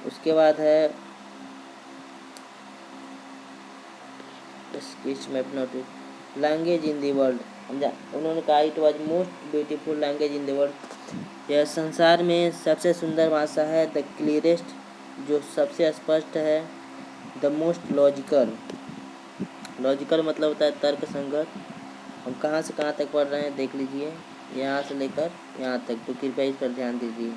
उसके बाद है लैंग्वेज इन दी वर्ल्ड। उन्होंने कहा it was most beautiful language in the world. यह संसार में सबसे सुंदर भाषा है। द क्लियरेस्ट, जो सबसे स्पष्ट है। द मोस्ट लॉजिकल, लॉजिकल मतलब होता है तर्क संगत। हम कहाँ से कहाँ तक पढ़ रहे हैं देख लीजिए, यहाँ से लेकर यहाँ तक, तो कृपया इस पर ध्यान दीजिए।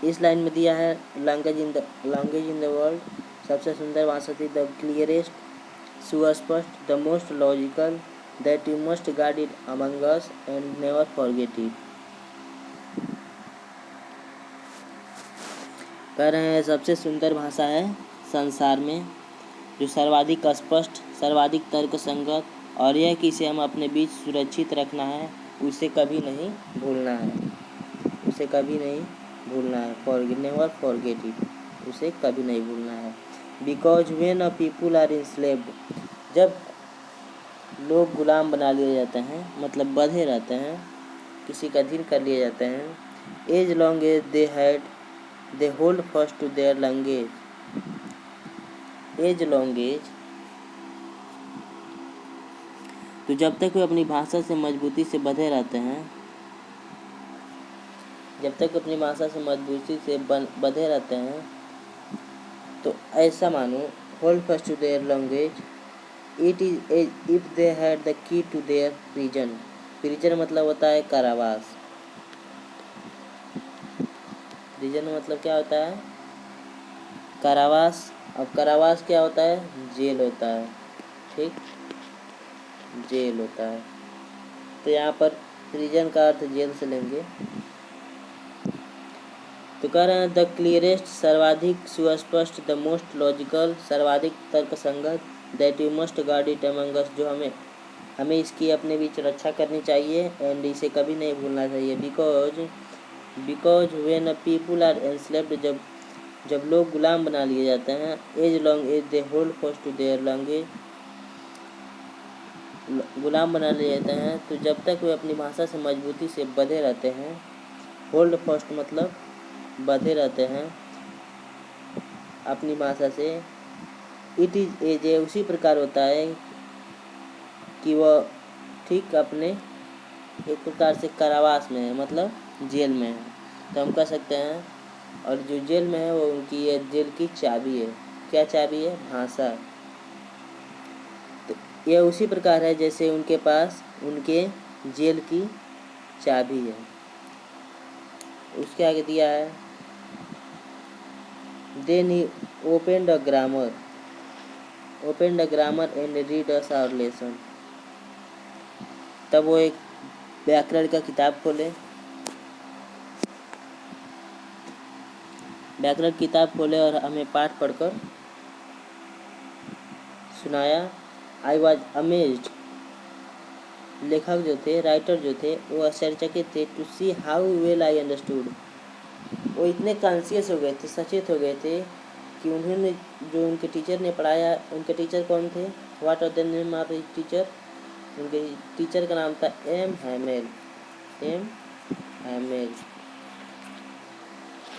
इस लाइन में दिया है लैंग्वेज इन द वर्ल्ड, सबसे सुंदर भाषा थी। द क्लियरेस्ट, सुस्पष्ट। The most logical, that you must guard it among us and never forget it. कह रहे हैं सबसे सुंदर भाषा है संसार में, जो सर्वाधिक स्पष्ट, सर्वाधिक तर्क संगत, और यह कि इसे हम अपने बीच सुरक्षित रखना है, उसे कभी नहीं भूलना है, उसे कभी नहीं भूलना है। नेवर फॉरगेट इट, उसे कभी नहीं भूलना है। Because when a people are enslaved, जब लोग गुलाम बना लिए जाते हैं, मतलब बंधे रहते हैं, किसी का अधीन कर लिए जाते हैं, as long as they hold fast to their language. As long as, तो जब तक वे अपनी भाषा से मजबूती से बंधे रहते हैं, जब तक अपनी भाषा से मजबूती से बंधे रहते हैं, तो ऐसा मानो hold fast to their language. It is if they had the key to their prison. Prison मतलब होता है कारावास। प्रिजन मतलब क्या होता है? कारावास। अब कारावास क्या होता है? जेल होता है। ठीक, जेल होता है। तो यहाँ पर प्रिजन का अर्थ जेल से लेंगे। तो कह रहे हैं द क्लियरेस्ट, सर्वाधिक सुस्पष्ट। द मोस्ट लॉजिकल, सर्वाधिक तर्कसंगत। That you must guard it among us, जो हमें इसकी अपने बीच रक्षा करनी चाहिए एंड इसे कभी नहीं भूलना चाहिए। Because when people are enslaved, जब लोग गुलाम बना लिए जाते हैं, as long as they hold fast to their language, गुलाम बना लिए जाते हैं, तो जब तक वे अपनी भाषा से मजबूती से बंधे रहते हैं। होल्ड फर्स्ट मतलब बंधे रहते हैं अपनी भाषा से। इट इज एज, उसी प्रकार होता है कि वह ठीक अपने एक प्रकार से कारावास में है, मतलब जेल में है, तो हम कह सकते हैं। और जो जेल में है वो उनकी ये जेल की चाबी है। क्या चाबी है? भाषा। तो यह उसी प्रकार है जैसे उनके पास उनके जेल की चाबी है। उसके आगे दिया है then he opened a grammar and read us our lesson. तब वो एक व्याकरण का किताब खोले, व्याकरण किताब खोले और हमें पाठ पढ़कर सुनाया। आई वॉज अमेज्ड, लेखक जो थे, राइटर जो थे, वो आश्चर्यचकित थे। To see how well I understood, वो इतने कॉन्शियस हो गए थे, सचेत हो गए थे कि उन्होंने जो उनके टीचर ने पढ़ाया, उनके टीचर कौन थे? What are the name of his teacher? उनके टीचर का नाम था एम हैमेल।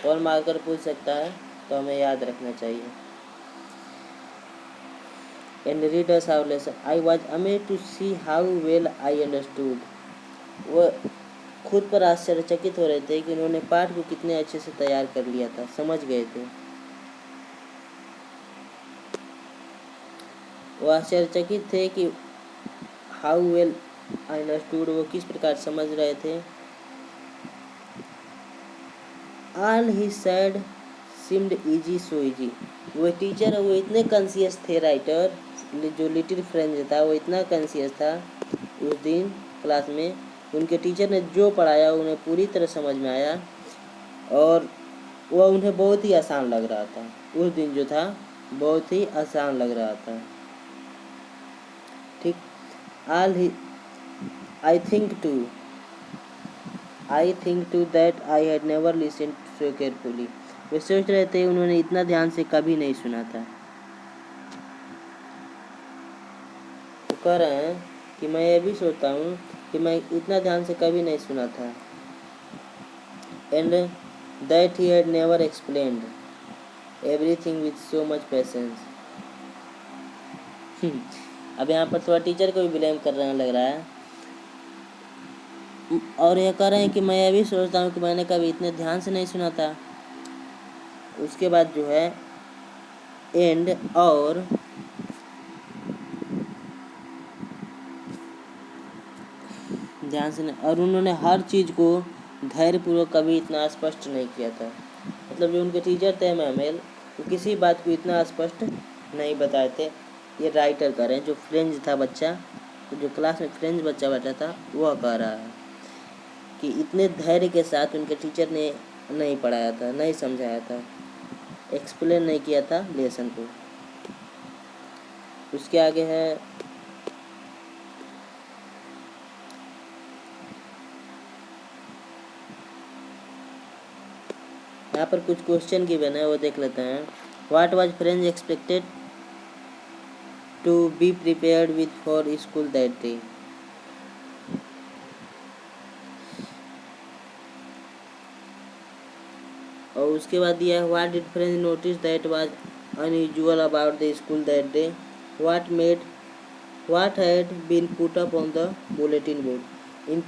और मार्कर पूछ सकता है, तो हमें याद रखना चाहिए। And read us our lesson, I was amazed to see how well I understood. वो खुद पर आश्चर्यचकित हो रहे थे कि उन्होंने पाठ को कितने अच्छे से तैयार कर लिया था, समझ गए थे। वो आश्चर्यचकित थे कि हाउ वेल आई अंडरस्टूड, वो किस प्रकार समझ रहे थे। All he said seemed easy so easy. वो टीचर है, वो इतने कॉन्शियस थे राइटर, जो लिटिल फ्रेंच था वो इतना कॉन्शियस था उस दिन क्लास में। उनके टीचर ने जो पढ़ाया उन्हें पूरी तरह समझ में आया और वह उन्हें बहुत ही आसान लग रहा था। उस दिन जो था बहुत ही आसान लग रहा था। ठीक। ऑल ही I think to that I had never listen so carefully. वे सोच रहे थे उन्होंने इतना ध्यान से कभी नहीं सुना था। वो कह रहे हैं कि मैं ये भी सोचता हूँ कि मैं इतना ध्यान से कभी नहीं सुना था। And that he had never explained everything with so much patience. अब यहाँ पर थोड़ा टीचर को भी ब्लेम कर रहे लग रहा है और यह कह रहे हैं कि मैं ये भी सोचता हूँ कि मैंने कभी इतने ध्यान से नहीं सुना था। उसके बाद जो है एंड और ध्यान से नहीं, और उन्होंने हर चीज़ को धैर्यपूर्वक कभी इतना स्पष्ट नहीं किया था। मतलब जो उनके टीचर थे मैमेल, वो किसी बात को इतना स्पष्ट नहीं बताए थे। ये राइटर कह रहे हैं, जो फ्रेंच था बच्चा, जो क्लास में फ्रेंच बच्चा बैठा था वह कह रहा है कि इतने धैर्य के साथ उनके टीचर ने नहीं पढ़ाया था, नहीं समझाया था, एक्सप्लेन नहीं किया था लेसन को। उसके आगे है यहाँ पर कुछ क्वेश्चन गिवन है, वो देख लेते हैं। What was French expected to be prepared with for school that day. और उसके बाद दिया है what did French notice that was unusual about the school that day. What had been put up on the bulletin board. इन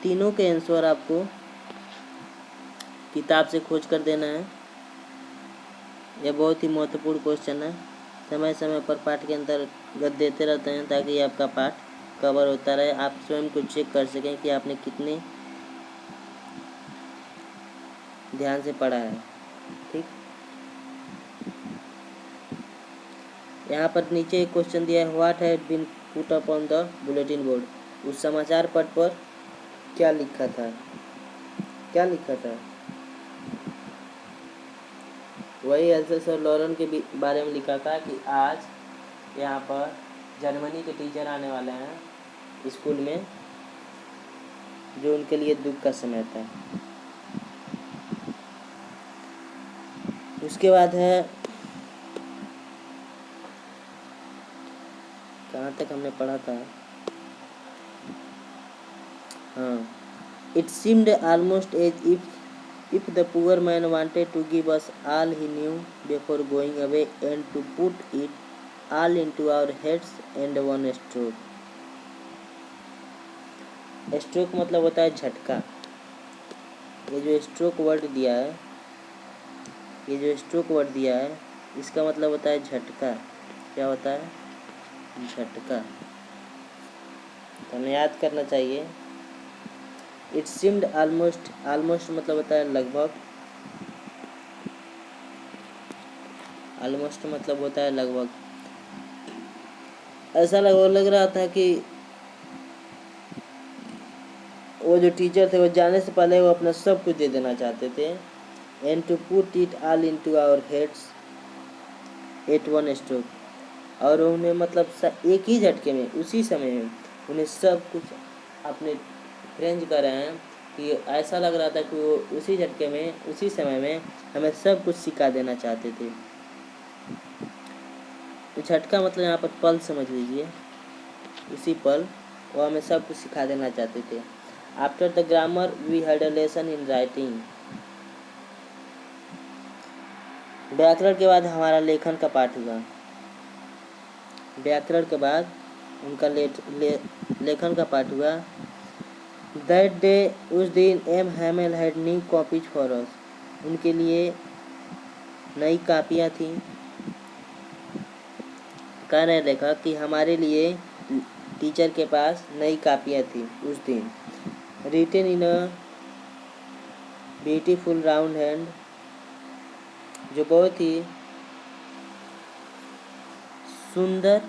तीनों के answer आपको किताब से खोज कर देना है। यह बहुत ही महत्वपूर्ण क्वेश्चन है। समय समय पर पाठ के अंतर्गत देते रहते हैं ताकि आपका पाठ कवर होता रहे, आप स्वयं को चेक कर सकें कि आपने कितने ध्यान से पढ़ा है। ठीक। यहाँ पर नीचे एक क्वेश्चन दिया है what had been put up on the bulletin board. उस समाचार पट पर क्या लिखा था, क्या लिखा था। वही एल्सेसर लॉरेन के बारे में लिखा था कि आज यहाँ पर जर्मनी के टीचर आने वाले हैं स्कूल में, जो उनके लिए दुख का समय था। उसके बाद है कहाँ तक हमने पढ़ा था। हाँ, it seemed almost as if the poor man wanted to give us all he knew before going away and to put it all into our heads and one stroke। Stroke मतलब होता है झटका। ये जो स्ट्रोक वर्ड दिया है, ये जो स्ट्रोक वर्ड दिया है इसका मतलब होता है झटका। क्या होता है, झटका। तो हमें याद करना चाहिए। इट सीम्ड ऑलमोस्ट, ऑलमोस्ट मतलब होता है लगभग, ऑलमोस्ट मतलब होता है लगभग। ऐसा लग रहा था कि वो जो टीचर थे वो जाने से पहले वो अपना सब कुछ दे देना चाहते थे। And to put it all into our heads at one stroke. और उन्हें मतलब एक ही झटके में, उसी समय में उन्हें सब कुछ अपने फ्रेंच कर रहे हैं कि ऐसा लग रहा था कि वो उसी झटके में, उसी समय में हमें सब कुछ सिखा देना चाहते थे। झटका मतलब यहाँ पर पल समझ लीजिए, उसी पल वो हमें सब कुछ सिखा देना चाहते थे। After the grammar we had a lesson in writing. व्याकरण के बाद हमारा लेखन का पाठ हुआ। व्याकरण के बाद उनका लेखन का पाठ हुआ। दैट डे, उस दिन M Hamel had new copies for us. उनके लिए नई कापियाँ थीं। कह रहे लेखक कि हमारे लिए टीचर के पास नई कापियाँ थी उस दिन। Written in a beautiful round hand, जो बहुत ही सुंदर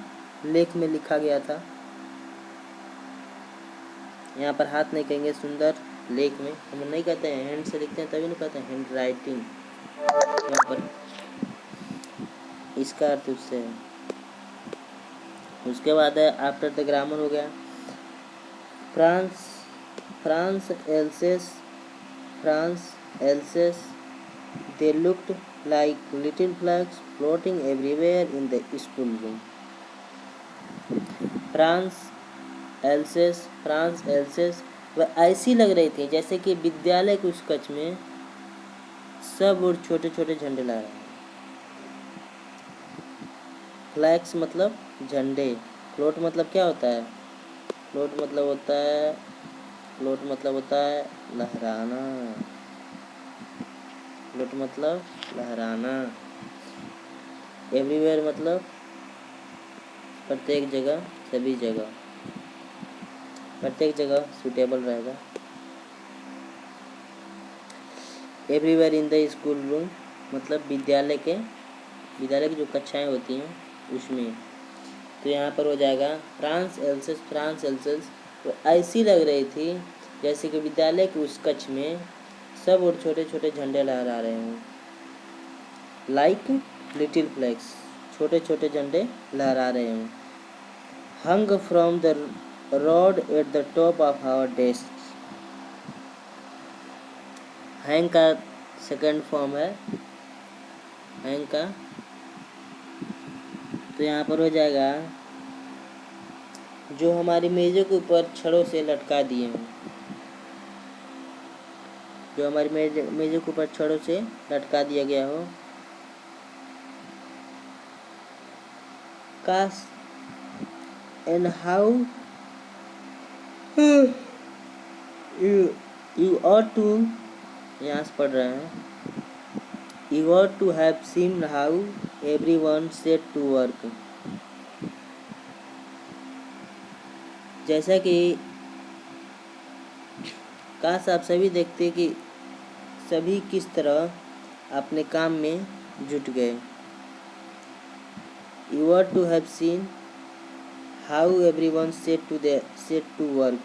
लेख में लिखा गया था। यहाँ पर हाथ नहीं कहेंगे, सुंदर लेख में। हम नहीं कहते हैं, हैंड से लिखते हैं तभी नहीं कहते हैं हैंड राइटिंग। यहाँ पर इसका अर्थ उससे है। उसके बाद है आफ्टर द ग्रामर हो गया। France else's they looked like little flags floating everywhere in the school room. France else's वह ऐसी लग रही थी जैसे कि विद्यालय के उस कक्ष में सब और छोटे छोटे झंडे ला रहे हैं। फ्लैग्स मतलब झंडे। फ्लोट मतलब क्या होता है? फ्लोट मतलब होता है लहराना। फ्लोट मतलब लहराना। एवरीवेयर मतलब प्रत्येक जगह, सभी जगह, प्रत्येक जगह सूटेबल रहेगा। Everywhere in the school room मतलब विद्यालय के जो कक्षाएं होती हैं उसमें। तो यहाँ पर हो जाएगा फ्रांस एल्सेस वो ऐसी लग रही थी जैसे कि विद्यालय के उस कक्ष में सब और छोटे छोटे झंडे लहरा रहे हों। लाइक लिटिल फ्लैग्स छोटे छोटे झंडे लहरा रहे हों। Hung from the rod at the top of our desk. Hang का सेकंड फॉर्म है हैंग का। तो यहाँ पर हो जाएगा जो हमारी मेजों के ऊपर छड़ों से लटका दिए हों। जो हमारी मेजों के ऊपर छड़ों से लटका दिया गया हो। काश and how you ought to, यहाँ से पढ़ रहे हैं, you ought to have seen how everyone set to work। जैसा कि काश आप सभी देखते कि सभी किस तरह अपने काम में जुट गए। You ought to have seen how everyone set to work।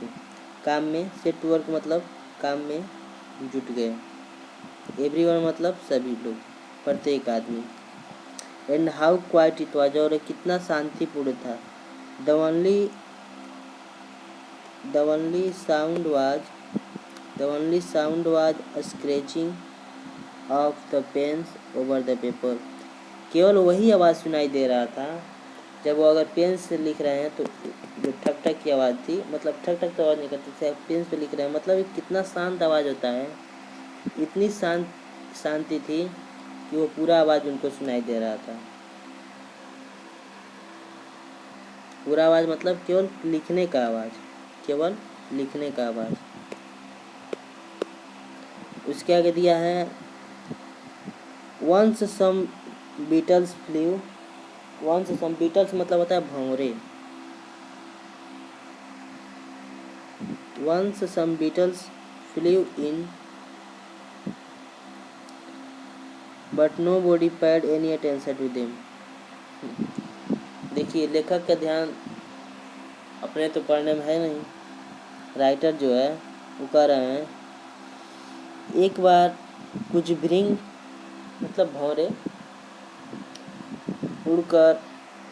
काम में set to work मतलब काम में जुट गए। Everyone मतलब सभी लोग, प्रत्येक आदमी। And how quiet it was और कितना शांतिपूर्ण था। The only sound was a scratching of the pens over the paper। केवल वही आवाज़ सुनाई दे रहा था जब वो अगर पेन से लिख रहे हैं तो जो ठक ठक की आवाज़ थी, मतलब ठक ठक तो आवाज़ नहीं करती थी, पेन पे लिख रहे हैं मतलब कितना शांत आवाज़ होता है। इतनी शांति थी कि वो पूरा आवाज़ उनको सुनाई दे रहा था। पूरा आवाज़ मतलब केवल लिखने का आवाज़। उसके आगे दिया है once some beetles मतलब होता है भंवरे। once some beetles flew in but nobody paid any attention to them। देखिए लेखक का ध्यान अपने तो पढ़ने में है नहीं। राइटर जो है वो कह रहे हैं एक बार कुछ भृंग मतलब भंवरे उड़कर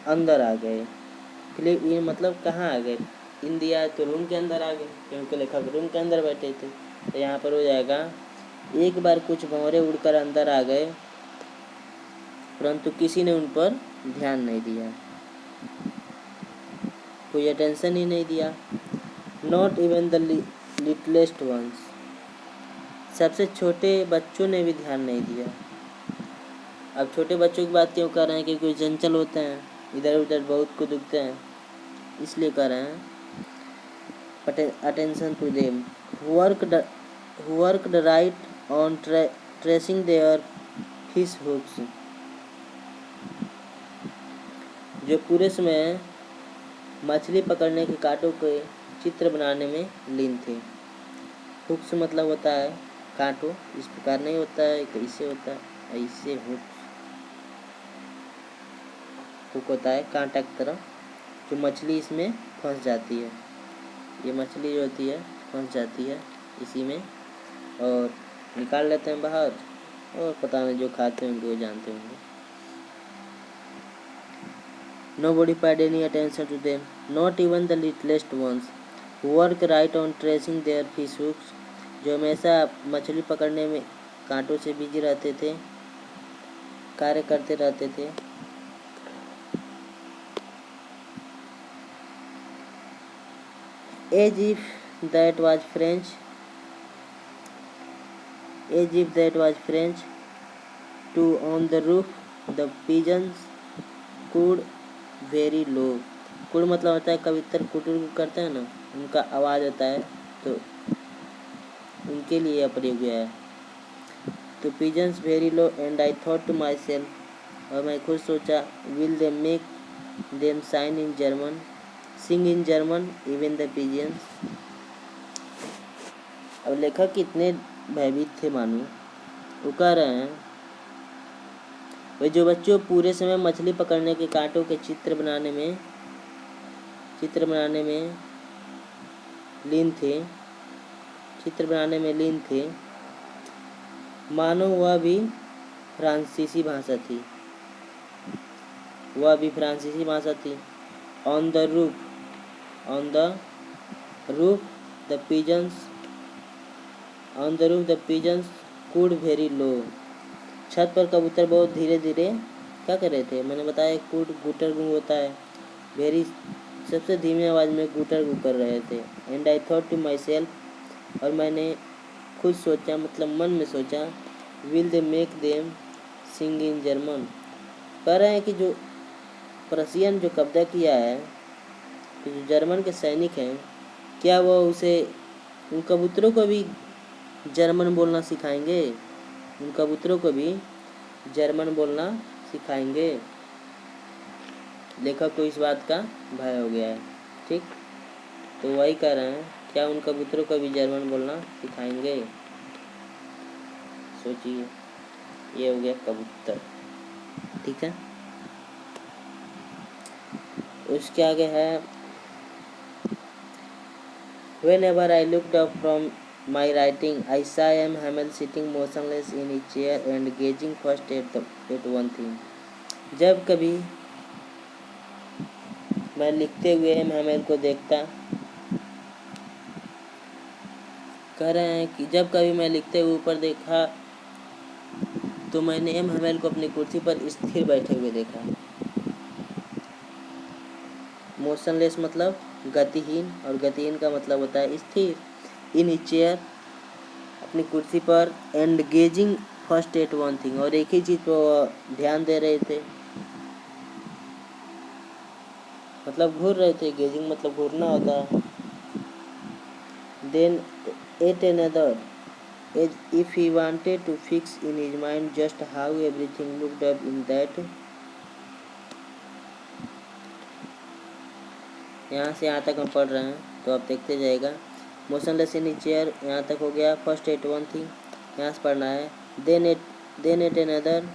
अंदर आ गए। फ्लीव इन मतलब कहाँ आ गए? इन दिया तो रूम के अंदर आ गए क्योंकि लेखक रूम के अंदर बैठे थे। तो यहाँ पर हो जाएगा एक बार कुछ भंवरे उड़कर अंदर आ गए परंतु किसी ने उन पर ध्यान नहीं दिया, कोई अटेंशन ही नहीं दिया। Not even the littlest ones सबसे छोटे बच्चों ने भी ध्यान नहीं दिया। अब छोटे बच्चों की बात क्यों कर रहे हैं? क्योंकि चंचल होते हैं, इधर उधर बहुत कूदते हैं, इसलिए कर रहे हैं। Attention to them who worked right on tracing their fish hooks जो पूरे समय मछली पकड़ने के कांटों के चित्र बनाने में लीन थे। हुक्स मतलब होता है कांटों, इस प्रकार नहीं होता है, कैसे होता है, ऐसे हुक्स। हुक होता है कांटा की तरह, जो मछली इसमें फंस जाती है। ये मछली जो होती है फंस जाती है इसी में, और निकाल लेते हैं बाहर, और पता नहीं जो खाते होंगे वो जानते होंगे। Nobody paid any attention to them, not even the littlest ones, who work right on tracing their fish hooks, जो हमेशा मछली पकड़ने में कांटों से बिजी रहते थे, कार्य करते रहते थे। As if that was French, to on the roof the pigeons could very low. कुड़ मतलब होता है कवितर कुटुर करते हैं ना, उनका आवाज़ होता है, तो उनके लिए यह प्रयोग हुआ है। तो pigeons very low and I thought to myself, और मैं खुद सोचा, will they make them sing in German even the pigeons। अब लेखक कितने भयभीत थे मानो, वो कह रहे हैं वे जो बच्चों पूरे समय मछली पकड़ने के कांटों के चित्र बनाने में लीन थे, मानो वह भी फ्रांसीसी भाषा थी। On the roof the pigeons cooed very low. छत पर कबूतर बहुत धीरे धीरे क्या कर रहे थे, मैंने बताया कुड गुटर गु होता है, वेरी सबसे धीमी आवाज़ में गुटर गु कर रहे थे। And I thought to myself, और मैंने खुद सोचा, मतलब मन में सोचा, will they make them sing in German. कह रहे हैं कि जो प्रशियन जो कब्जा किया है, तो जो जर्मन के सैनिक हैं, क्या वो उसे उन कबूतरों को भी जर्मन बोलना सिखाएंगे, लेखक को इस बात का भय हो गया है। ठीक, तो वही कह रहे हैं, क्या उन कबूतरों को भी जर्मन बोलना सिखाएंगे। सोचिए, ये हो गया कबूतर। ठीक है, उसके आगे है, Whenever I looked up from my writing, I saw M. Hamel sitting motionless in his chair and gazing first at one thing. जब कभी मैं लिखते हुए एम हैमेल को देखता, कह रहे हैं कि जब कभी मैं लिखते हुए ऊपर देखा, तो मैंने एम हैमेल को अपनी कुर्सी पर स्थिर बैठे हुए देखा। मोशनलेस मतलब गतिहीन, और गतिहीन का मतलब होता है स्थिर। इन चेयर अपनी कुर्सी पर, and gazing first at one thing, और एक ही चीज़ पर ध्यान दे रहे थे, मतलब घूर रहे थे। गेजिंग मतलब घूरना होता है। Then at another, as if he wanted to fix in his mind just how everything looked up in that। यहाँ से यहाँ तक हम पढ़ रहे हैं, तो आप देखते जाएगा। मोशनलेस इन चेयर यहाँ तक हो गया। फर्स्ट एट वन थिंग यहाँ से पढ़ना है। देन एट अनदर,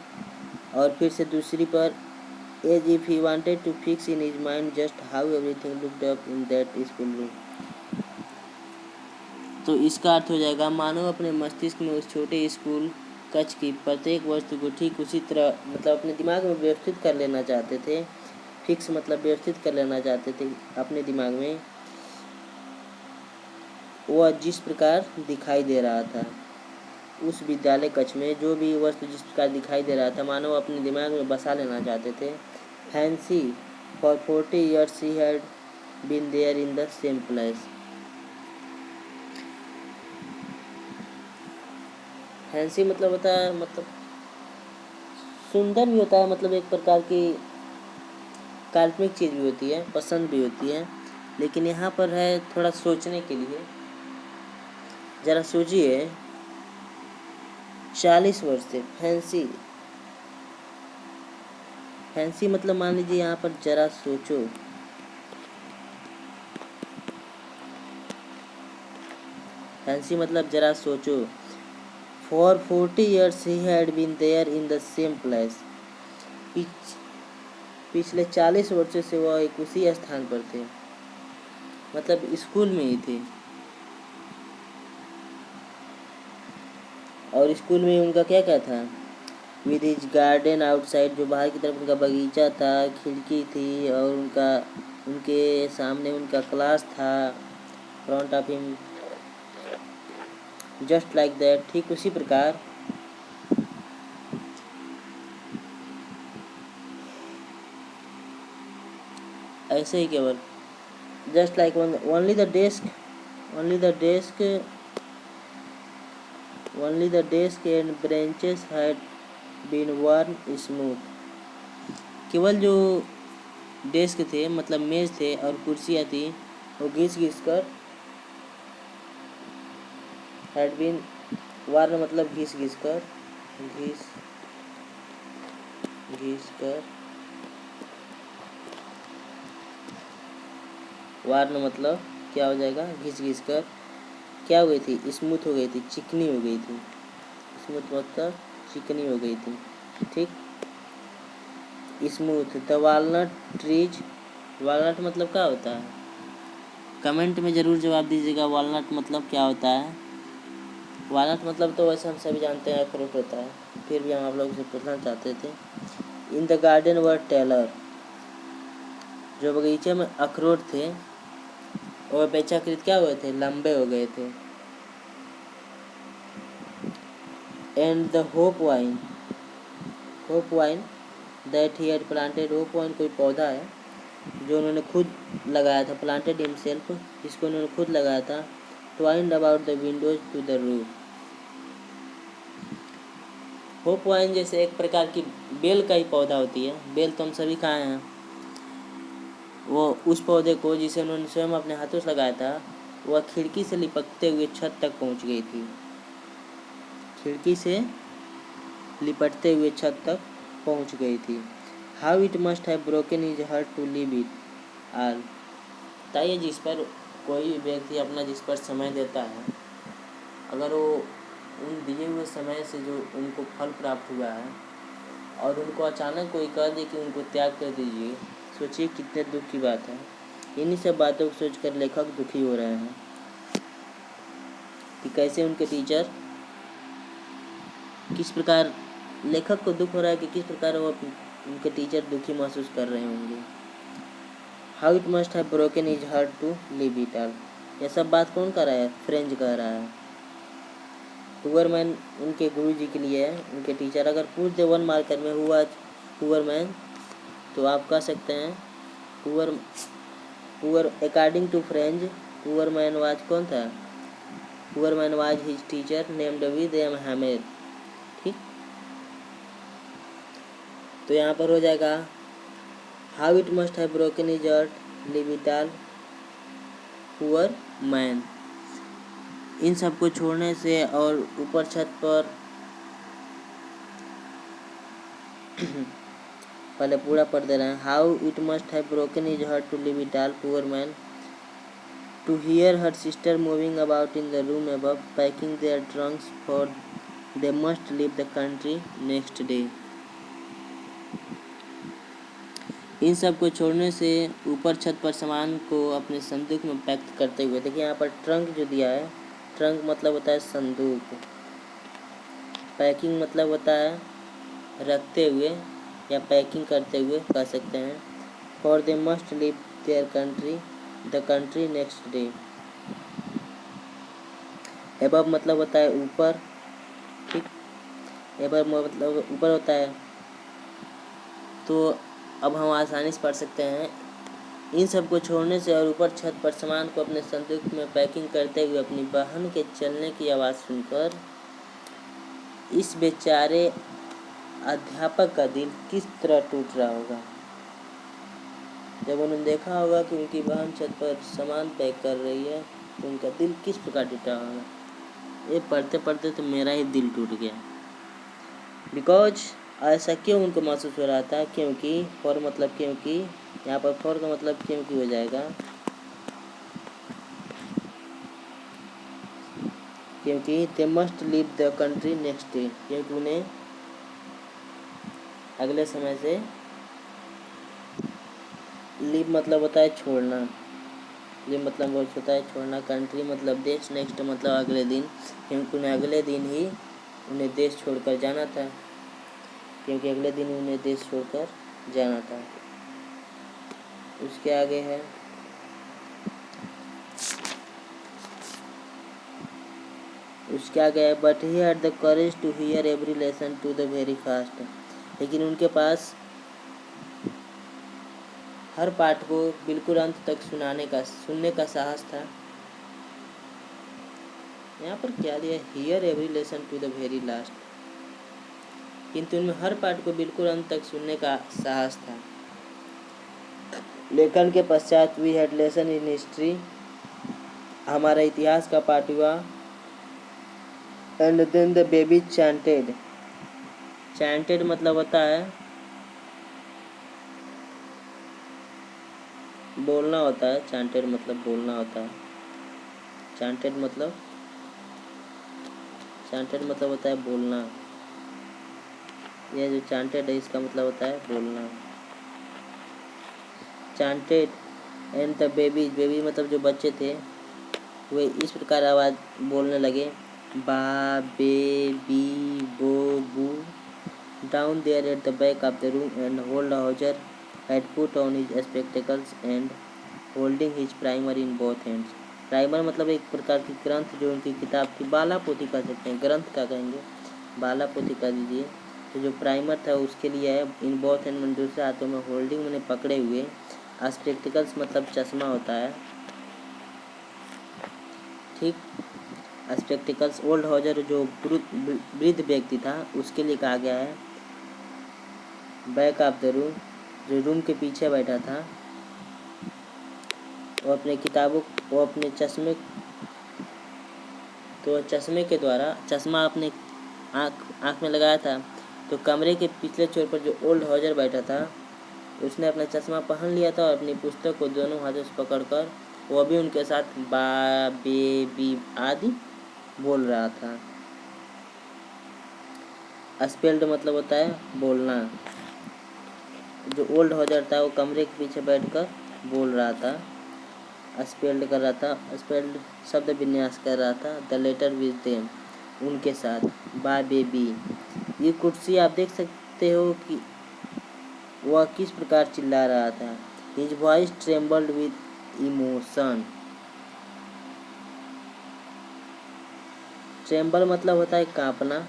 और फिर से दूसरी पर, as if he wanted to fix in his mind just how everything looked up in that school room। तो इसका अर्थ हो जाएगा, मानो अपने मस्तिष्क में उस छोटे स्कूल कक्ष की प्रत्येक वस्तु को ठीक उसी तरह, मतलब अपने दिमाग में व्यवस्थित कर लेना चाहते थे। फिक्स मतलब व्यवस्थित कर लेना चाहते थे अपने दिमाग में, वह जिस प्रकार दिखाई दे रहा था उस विद्यालय कक्ष में, जो भी वस्तु जिस प्रकार दिखाई दे रहा था, मानो अपने दिमाग में बसा लेना चाहते थे। Fancy for 40 years he had been there in the same place। Fancy मतलब होता है, मतलब सुंदर भी होता है, मतलब एक प्रकार की काल्पनिक चीज़ भी होती है, पसंद भी होती है। लेकिन यहाँ पर है थोड़ा सोचने के लिए। ज़रा सोचिए, 40 वर्ष से फैंसी मतलब मान लीजिए यहाँ पर ज़रा सोचो, फैंसी मतलब ज़रा सोचो। For 40 years he had been there in the same place। पिछले 40 वर्षों से वह एक उसी स्थान पर थे, मतलब स्कूल में ही थे। और स्कूल में उनका क्या क्या था, विद हिज गार्डन आउटसाइड, जो बाहर की तरफ उनका बगीचा था, खिड़की थी, और उनके सामने उनका क्लास था, front of him, just like that, ठीक उसी प्रकार ऐसे ही केवल just like only the desk only the desk only the desk and benches had been worn smooth. केवल जो डेस्क थे, मतलब मेज थे और कुर्सियाँ थी, वो घिस घिस कर, हैड बीन वार्न मतलब घिस घिस कर, घिस घिस कर, वार्न मतलब क्या हो जाएगा, घिस घिस कर क्या हो गई थी, स्मूथ हो गई थी, चिकनी हो गई थी। स्मूथ मतलब चिकनी हो गई थी, ठीक। Smooth, the walnut trees, walnut मतलब क्या होता है, कमेंट में ज़रूर जवाब दीजिएगा, वालनट मतलब क्या होता है। वालनट मतलब तो वैसे हम सभी जानते हैं अखरोट होता है, फिर भी हम आप लोगों से पूछना चाहते थे। In the garden were taller, जो बगीचे में अखरोट थे और बेचाकृत क्या हुए थे, लंबे हो गए थे। And the hope wine that he had planted, hope wine कोई पौधा है जो उन्होंने खुद लगाया था, प्लांटेड हिमसेल्फ, इसको उन्होंने खुद लगाया था। Twined about the windows to the roof, hop vine जैसे एक प्रकार की बेल का ही पौधा होती है, बेल तो हम सभी खाए हैं, वो उस पौधे को जिसे उन्होंने स्वयं अपने हाथों से लगाया था, वह खिड़की से लिपटते हुए छत तक पहुंच गई थी, खिड़की से लिपटते हुए छत तक पहुंच गई थी। How it must have broken his heart to leave it all, बताइए, जिस पर कोई व्यक्ति अपना जिस पर समय देता है, अगर वो उन दिए हुए समय से जो उनको फल प्राप्त हुआ है और उनको अचानक कोई कह दे कि उनको त्याग कर दीजिए, सोचिए कितने दुख की बात है। इन्हीं सब बातों को सोचकर लेखक दुखी हो रहे हैं कि कैसे उनके टीचर, किस प्रकार लेखक को दुख हो रहा है कि किस प्रकार वो उनके टीचर दुखी महसूस कर रहे होंगे। How it must have broken his heart to leave it all, यह सब बात कौन कर रहा है, फ्रेंच कह रहा है। पुअर मैन उनके गुरु जी के लिए है, उनके टीचर। अगर पूछ दे 1 मार्कर में हुआ पुअर मैन, तो आप कह सकते हैं poor according to French, poor man was कौन था, poor man was his teacher named William Hamel, ठीक। तो यहाँ पर हो जाएगा how it must have broken his heart leave it all poor man. इन सब को छोड़ने से और ऊपर छत पर पहले पूरा पढ़ दे रहे हैं। How it must have broken his heart to leave it all poor man, to hear her sister moving about in the room above packing their trunks for they must leave the country next day. इन सब को छोड़ने से ऊपर छत पर सामान को अपने संदूक में पैक करते हुए, देखिए यहाँ पर ट्रंक जो दिया है, ट्रंक मतलब होता है संदूक, पैकिंग मतलब होता है रखते हुए या पैकिंग करते हुए कह सकते हैं। For they must leave their country the country next day. Above मतलब होता है ऊपर, ठीक, एबव मतलब ऊपर होता है। तो अब हम आसानी से पढ़ सकते हैं, इन सब को छोड़ने से और ऊपर छत पर सामान को अपने संदूक में पैकिंग करते हुए अपनी बहन के चलने की आवाज़ सुनकर इस बेचारे अध्यापक का दिल किस तरह टूट रहा होगा। जब उन्होंने देखा होगा कि उनकी बहन छत पर सामान पैक कर रही है, तो उनका दिल किस प्रकार टूटा होगा। ये पढ़ते पढ़ते तो मेरा ही दिल टूट गया। बिकॉज ऐसा क्यों उनको महसूस हो रहा था, क्योंकि फॉर मतलब क्योंकि, यहाँ पर फॉर का मतलब क्योंकि हो जाएगा, क्योंकि दे must leave the country next day, क्योंकि उन्हें अगले समय से लीव मतलब होता है छोड़ना, लीव मतलब होता है छोड़ना। कंट्री मतलब देश, नेक्स्ट मतलब अगले दिन, क्योंकि उन्हें अगले दिन ही उन्हें देश छोड़कर जाना था, क्योंकि अगले दिन उन्हें देश छोड़कर जाना था। उसके आगे है but he had the courage to hear every lesson to the very fast. लेकिन उनके पास हर पाठ को बिल्कुल अंत तक सुनने का साहस था। यहाँ पर क्या दिया, hear every lesson to the very last, किंतु उनमें हर पाठ को बिल्कुल अंत तक सुनने का साहस था। लेखन के पश्चात we had lesson in history, हमारा इतिहास का पाठ हुआ। And then the baby chanted, chanted मतलब होता है बोलना होता है, चैंटेड मतलब बोलना होता है। चैंटेड मतलब होता है बोलना। यह जो चैंटेड है इसका मतलब होता है बोलना। Chanted and the baby, baby मतलब जो बच्चे थे वे इस प्रकार आवाज़ बोलने लगे, बा बे bi bo bu. Down there at the back of the room and old Hauser had put on his spectacles and holding his primer in both hands. Primer मतलब एक प्रकार की ग्रंथ जो उनकी किताब थी, बाला पोथी कह सकते हैं, ग्रंथ क्या कहेंगे, बाला पोथी कह दीजिए। तो जो प्राइमर था उसके लिए है, इन बोथ हैंड में दूसरे हाथों में, होल्डिंग मैंने पकड़े हुए, स्पेक्टिकल्स मतलब चश्मा होता है, ठीक। स्पेक्टिकल्स ओल्ड हाउजर जो वृद्ध व्यक्ति था उसके लिए कहा गया है। बैक ऑफ द रूम, जो रूम के पीछे बैठा था, वो अपने किताबों, वो अपने चश्मे, तो चश्मे के द्वारा, चश्मा अपने आँख में लगाया था, तो कमरे के पिछले छोर पर जो ओल्ड हाउजर बैठा था उसने अपना चश्मा पहन लिया था और अपनी पुस्तक को दोनों हाथों से पकड़कर वो भी उनके साथ बा बे बी आदि बोल रहा था। स्पेल्ड मतलब होता है बोलना। जो ओल्ड हाउजर था वो कमरे के पीछे बैठकर बोल रहा था, स्पेल्ड कर रहा था, स्पेल्ड शब्द विन्यास कर रहा था। द लेटर विद देम, उनके साथ, बा बेबी। ये कुर्सी आप देख सकते हो कि वह किस प्रकार चिल्ला रहा था। His voice trembled with emotion. Tremble मतलब होता है कांपना,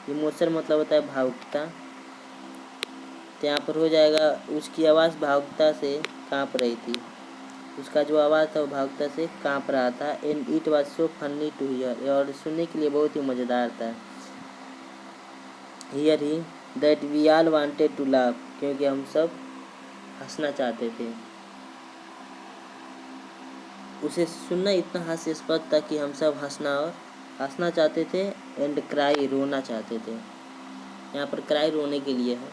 इमोशन मतलब होता है भावुकता। तो यहाँ पर हो जाएगा, उसकी आवाज़ भावुकता से कांप रही थी, उसका जो आवाज़ था वो भावुकता से कांप रहा था। And it was so funny to hear, और सुनने के लिए बहुत ही मज़ेदार था। Hear him that we all wanted to laugh, क्योंकि हम सब हंसना चाहते थे। उसे सुनना इतना हास्यास्पद था कि हम सब हंसना चाहते थे। एंड क्राई, रोना चाहते थे। यहाँ पर क्राई रोने के लिए है,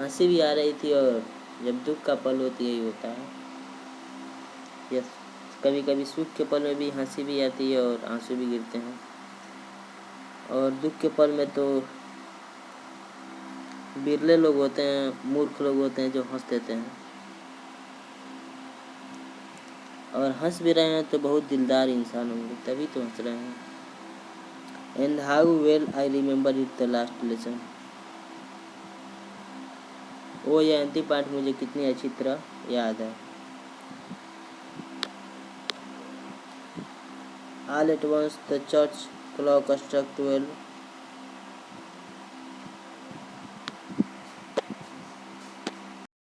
हंसी भी आ रही थी, और जब दुख का पल होती है यही होता है। यस, कभी कभी सुख के पल में भी हंसी भी आती है और आंसू भी गिरते हैं, और दुख के पल में तो बिरले लोग होते हैं, मूर्ख लोग होते हैं जो हंस देते हैं, और हंस भी रहे हैं तो बहुत दिलदार इंसान होंगे तभी तो हंस रहे हैं। And how well I remember it the last lesson, वो यह अंतिम पाठ मुझे कितनी अच्छी तरह याद है। All at once the church clock struck 12